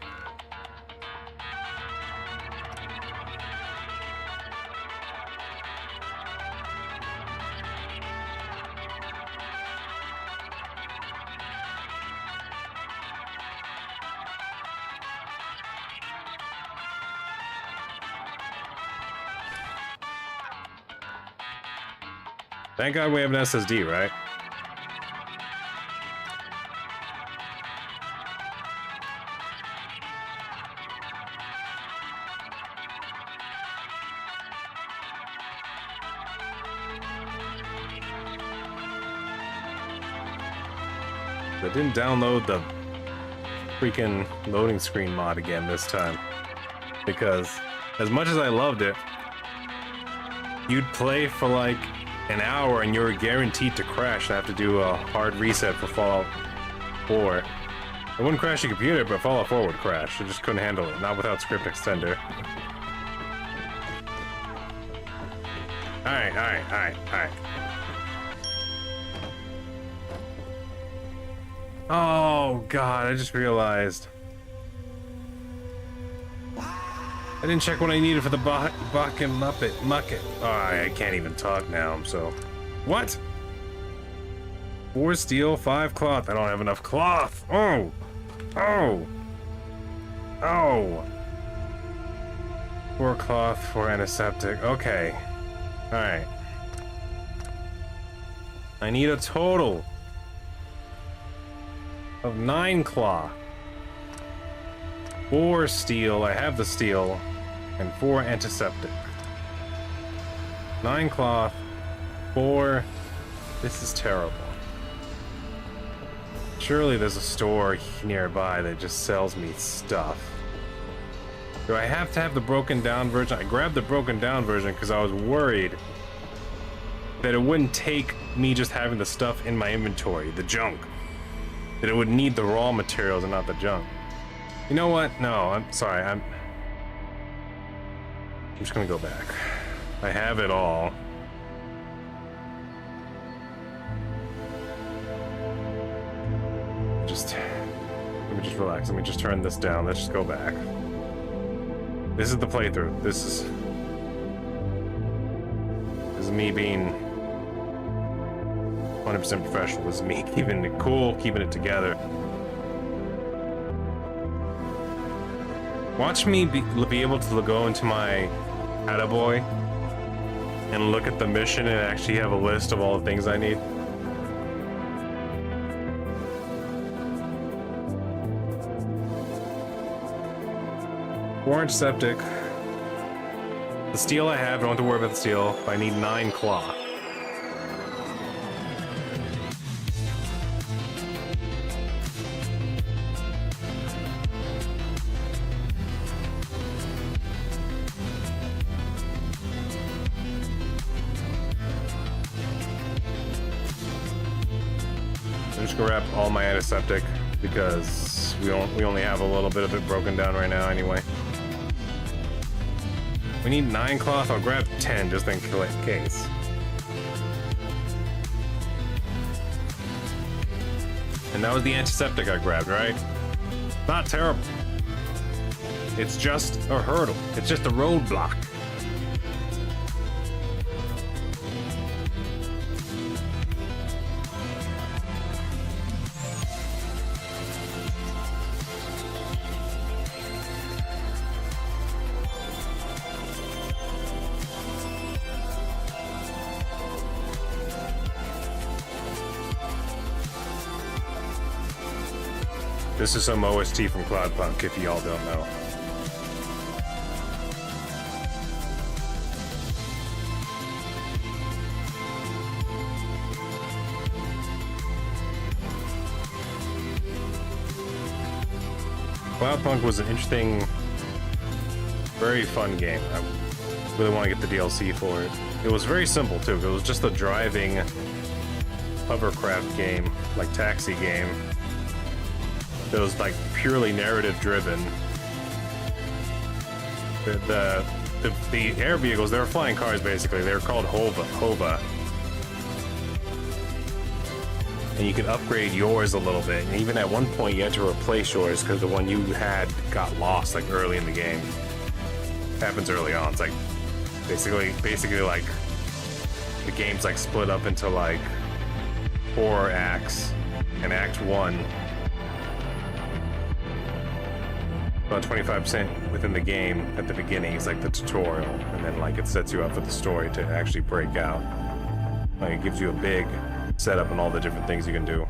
Thank God we have an SSD, right? I didn't download the freaking loading screen mod again this time, because as much as I loved it, you'd play for like an hour and you're guaranteed to crash and have to do a hard reset for Fallout 4. It wouldn't crash your computer, but Fallout 4 would crash. It just couldn't handle it, not without script extender. Alright. Oh god, I just realized. I didn't check what I needed for the buck and mucket. Oh, I can't even talk now, I'm so... What? 4 steel, 5 cloth. I don't have enough cloth. Oh! 4 cloth, 4 antiseptic. Okay. Alright. I need a total of 9 cloth. 4 steel, I have the steel, and 4 antiseptic. 9 cloth, 4... This is terrible. Surely there's a store nearby that just sells me stuff. Do I have to have the broken down version? I grabbed the broken down version because I was worried that it wouldn't take me just having the stuff in my inventory, the junk. That it would need the raw materials and not the junk. You know what? No, I'm sorry. I'm just gonna go back. I have it all. Let me just relax. Let me just turn this down. Let's just go back. This is the playthrough. This is me being 100% professional. This is me keeping it cool, keeping it together. Watch me be able to go into my Attaboy and look at the mission and actually have a list of all the things I need. Orange septic. The steel I have, don't have to worry about the steel, but I need 9 cloth. I'm just gonna wrap all my antiseptic because we only have a little bit of it broken down right now anyway. We need 9 cloth. I'll grab 10 just in case. And that was the antiseptic I grabbed, right? Not terrible. It's just a hurdle. It's just a roadblock. This is some OST from Cloudpunk, if y'all don't know. Cloudpunk was an interesting, very fun game. I really want to get the DLC for it. It was very simple too. It was just a driving hovercraft game, like taxi game. It was like purely narrative driven. The air vehicles, they were flying cars basically. They were called Hova. And you could upgrade yours a little bit. And even at one point you had to replace yours because the one you had got lost like early in the game. It happens early on. It's like basically like the game's like split up into like 4 acts. And Act 1, about 25% within the game at the beginning is like the tutorial, and then like it sets you up for the story to actually break out. Like it gives you a big setup on all the different things you can do.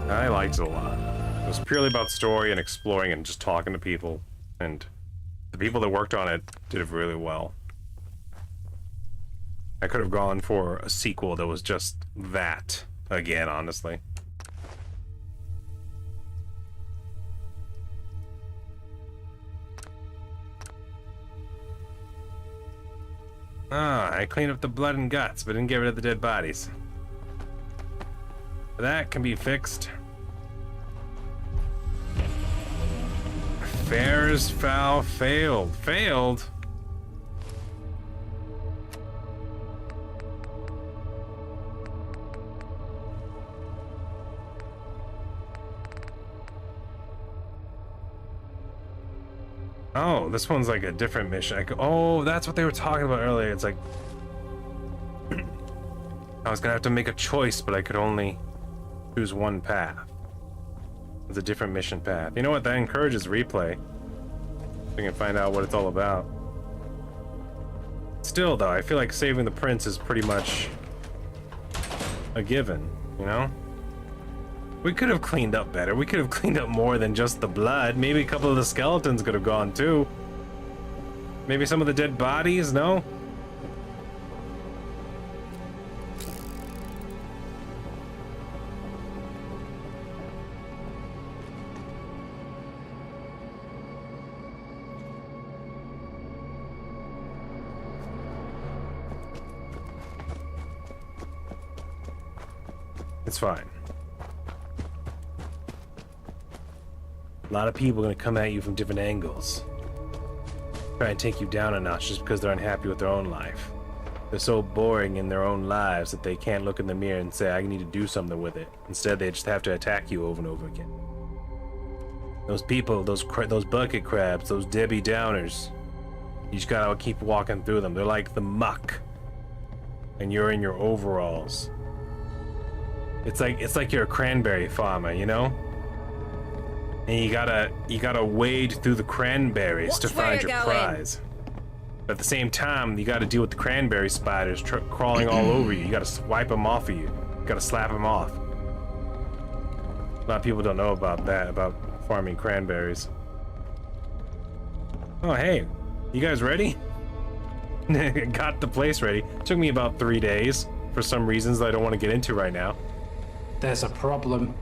I liked it a lot. It was purely about story and exploring and just talking to people, and the people that worked on it did it really well. I could have gone for a sequel that was just that again, honestly. Ah, I cleaned up the blood and guts, but didn't get rid of the dead bodies. That can be fixed. Fair's foul failed. Failed? Oh, this one's like a different mission. Oh, that's what they were talking about earlier. It's like I was gonna have to make a choice, but I could only choose one path. It's a different mission path. You know what? That encourages replay. So you can find out what it's all about. Still, though, I feel like saving the prince is pretty much a given, you know? We could have cleaned up better. We could have cleaned up more than just the blood. Maybe a couple of the skeletons could have gone too. Maybe some of the dead bodies, no? It's fine. A lot of people are gonna come at you from different angles. Try and take you down a notch just because they're unhappy with their own life. They're so boring in their own lives that they can't look in the mirror and say, I need to do something with it. Instead, they just have to attack you over and over again. Those people, those bucket crabs, those Debbie Downers, you just gotta keep walking through them. They're like the muck, and you're in your overalls. It's like you're a cranberry farmer, you know? And you gotta wade through the cranberries to find your prize. But at the same time, you gotta deal with the cranberry spiders crawling all over you. You gotta swipe them off of you. You gotta slap them off. A lot of people don't know about that, about farming cranberries. Oh, hey, you guys ready? Got the place ready. Took me about 3 days for some reasons that I don't want to get into right now. There's a problem.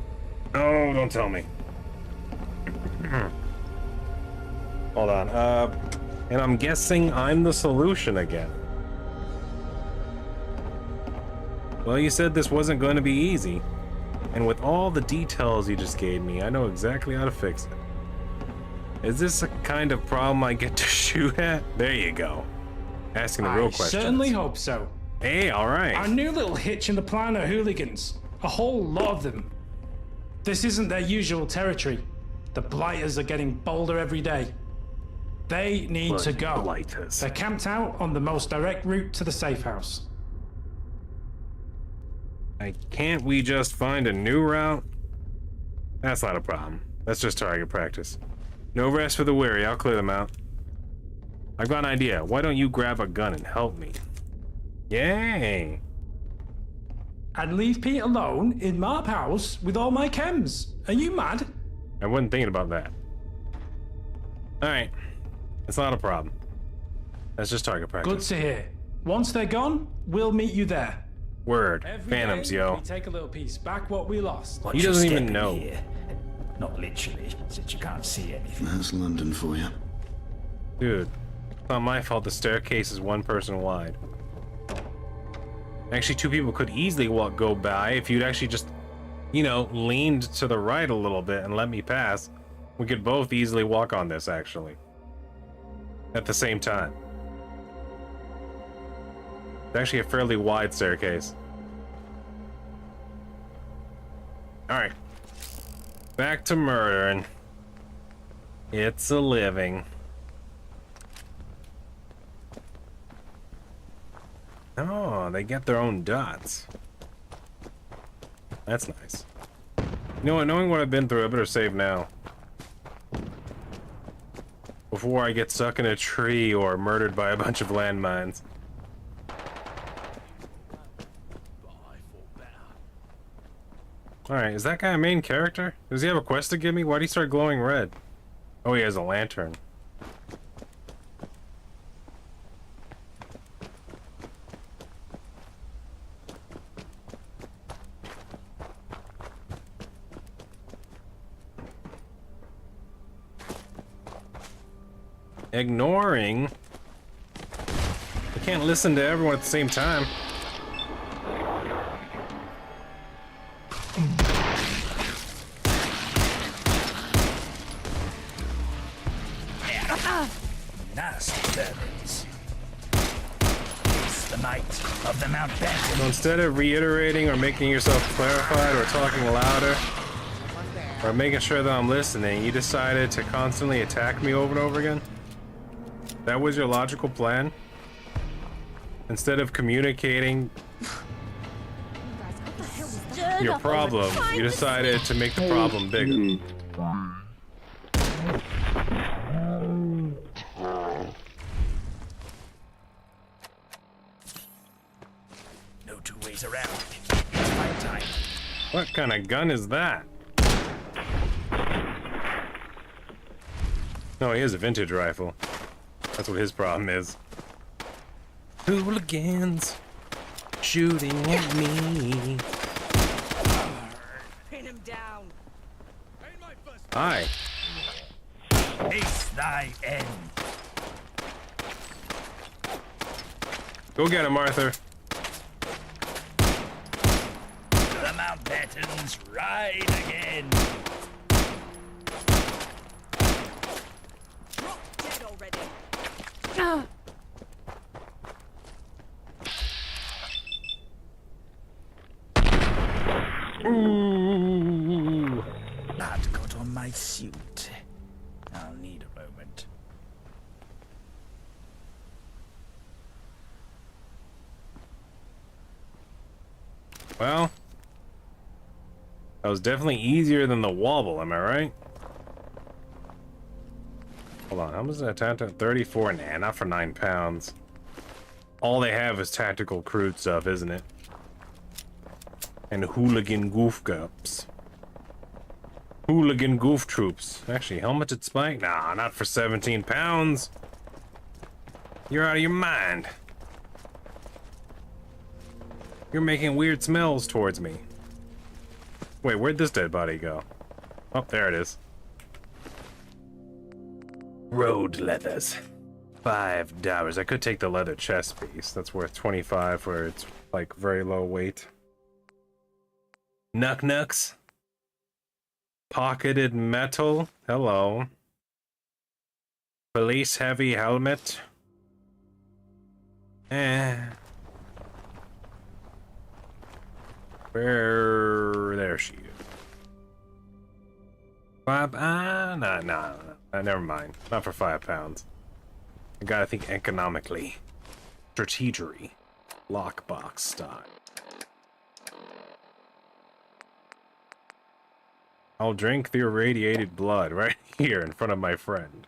Oh, don't tell me. Hold on. And I'm guessing I'm the solution again. Well, you said this wasn't going to be easy. And with all the details you just gave me, I know exactly how to fix it. Is this a kind of problem I get to shoot at? There you go. Asking the real questions. I certainly hope so. Hey, alright. Our new little hitch in the plan are hooligans. A whole lot of them. This isn't their usual territory. The blighters are getting bolder every day. They need to go. Blighters. They're camped out on the most direct route to the safe house. Can't we just find a new route? That's not a problem. That's just target practice. No rest for the weary. I'll clear them out. I've got an idea. Why don't you grab a gun and help me? Yay! And leave Pete alone in my house with all my chems. Are you mad? I wasn't thinking about that. Alright. It's not a problem. That's just target practice. Good to hear. Once they're gone, we'll meet you there. Word. Every Phantoms, day, yo. we take a little piece back what we lost. Watch He your doesn't step even in know. Here. Not literally, since you can't see anything. That's London for you. Dude. It's not my fault the staircase is one person wide. Actually, two people could easily go by if you'd actually just, you know, leaned to the right a little bit and let me pass. We could both easily walk on this, actually. At the same time. It's actually a fairly wide staircase. Alright. Back to murdering. It's a living. Oh, they get their own dots. That's nice. You know what, knowing what I've been through, I better save now. Before I get stuck in a tree or murdered by a bunch of landmines. Alright, is that guy a main character? Does he have a quest to give me? Why'd he start glowing red? Oh, he has a lantern. Ignoring. I can't listen to everyone at the same time. Nasty servants. It's the might of the Mountbatten. So instead of reiterating or making yourself clarified or talking louder or making sure that I'm listening, you decided to constantly attack me over and over again? That was your logical plan? Instead of communicating your problem, you decided to make the problem bigger. No two ways around it. It's fight time. What kind of gun is that? No, he has a vintage rifle. That's what his problem is. Hooligans shooting at me. Pin him down. Hi. Haste thy end. Go get him, Arthur. The Mountbattens ride again. Ooh. Blood got on my suit. I'll need a moment. Well, that was definitely easier than the wobble, am I right? Hold on, how much is that tactical? 34? Nah, not for 9 pounds. All they have is tactical crude stuff, isn't it? And hooligan goof cups. Hooligan goof troops. Actually, helmeted spike? Nah, not for 17 pounds. You're out of your mind. You're making weird smells towards me. Wait, where'd this dead body go? Oh, there it is. Road leathers. $5. I could take the leather chest piece. That's worth 25 for its, like, very low weight. Knucks. Pocketed metal. Hello. Police heavy helmet. There she is. Never mind. Not for 5 pounds. I gotta think economically. Strategery. Lockbox style. I'll drink the irradiated blood right here in front of my friend.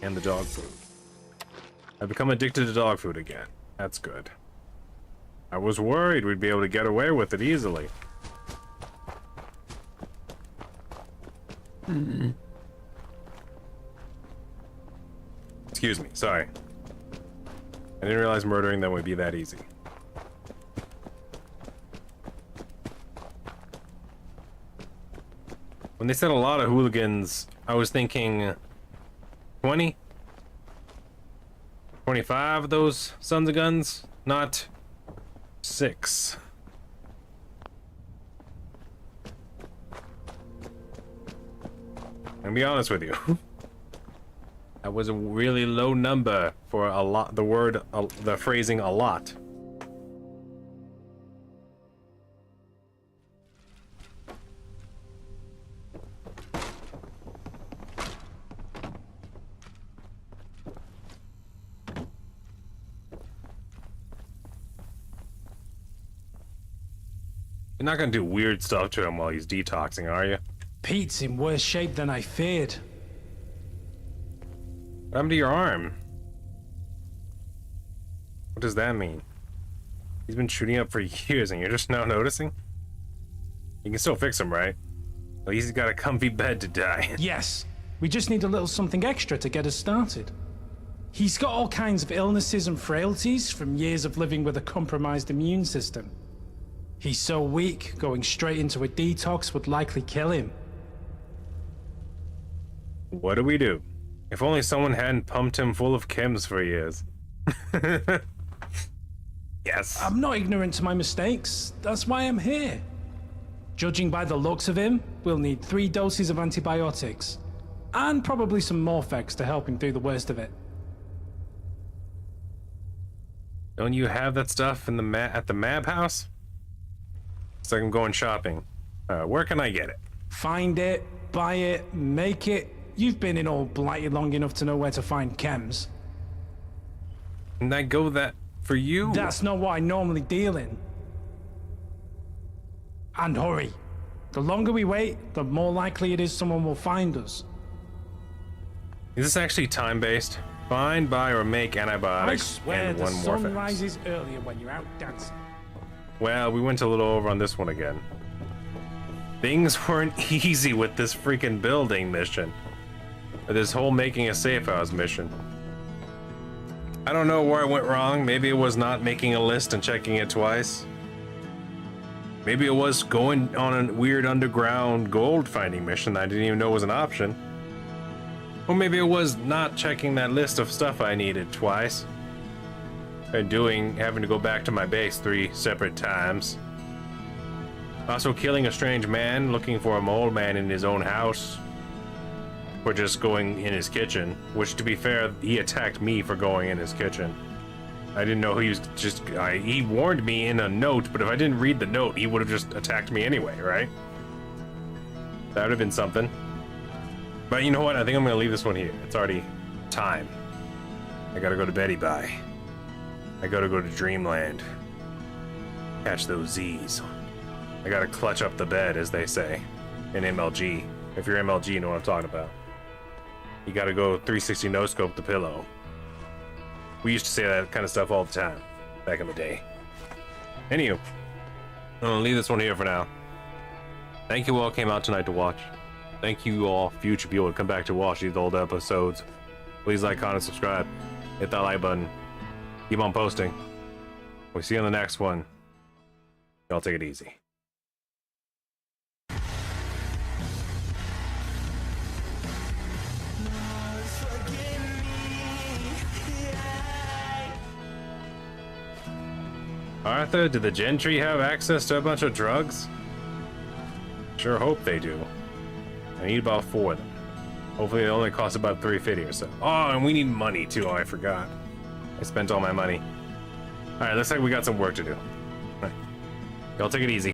And the dog food. I've become addicted to dog food again. That's good. I was worried we'd be able to get away with it easily. Excuse me, sorry. I didn't realize murdering them would be that easy. When they said a lot of hooligans, I was thinking 20? 25 of those sons of guns, not 6. And be honest with you, that was a really low number for a lot. The phrasing "a lot." You're not gonna do weird stuff to him while he's detoxing, are you? Pete's in worse shape than I feared. What happened to your arm? What does that mean? He's been shooting up for years and you're just now noticing? You can still fix him, right? At least he's got a comfy bed to die in. Yes. We just need a little something extra to get us started. He's got all kinds of illnesses and frailties from years of living with a compromised immune system. He's so weak, going straight into a detox would likely kill him. What do we do? If only someone hadn't pumped him full of chems for years. Yes. I'm not ignorant to my mistakes. That's why I'm here. Judging by the looks of him, we'll need 3 doses of antibiotics. And probably some Morphex to help him through the worst of it. Don't you have that stuff in the at the Mab house? It's like I'm going shopping. Where can I get it? Find it, buy it, make it. You've been in Old Blighty long enough to know where to find chems. Can I go that for you? That's not what I normally deal in. And hurry. The longer we wait, the more likely it is someone will find us. Is this actually time-based? Find, buy, or make antibiotics I swear and the 1 sun Morphex. rises earlier when you're out dancing. Well, we went a little over on this one again. Things weren't easy with this freaking building mission. Or this whole making a safe house mission. I don't know where I went wrong. Maybe it was not making a list and checking it twice. Maybe it was going on a weird underground gold finding mission that I didn't even know was an option. Or maybe it was not checking that list of stuff I needed twice. And having to go back to my base 3 separate times. Also killing a strange man, looking for a mole man in his own house. For just going in his kitchen. Which, to be fair, he attacked me for going in his kitchen. I didn't know he was just... he warned me in a note, but if I didn't read the note, he would have just attacked me anyway, right? That would have been something. But you know what? I think I'm going to leave this one here. It's already time. I gotta go to Betty Bye. I gotta go to Dreamland. Catch those Z's. I gotta clutch up the bed, as they say, in MLG. If you're MLG, you know what I'm talking about. You gotta go 360 no-scope the pillow. We used to say that kind of stuff all the time, back in the day. Anywho, I'm gonna leave this one here for now. Thank you all came out tonight to watch. Thank you all future people to come back to watch these old episodes. Please like, comment, subscribe. Hit that like button. Keep on posting. We'll see you on the next one. Y'all take it easy. Arthur, do the gentry have access to a bunch of drugs? Sure hope they do. I need about 4 of them. Hopefully it only costs about $3.50 or so. Oh, and we need money too. Oh, I forgot. I spent all my money. Alright, looks like we got some work to do. Alright. Y'all take it easy.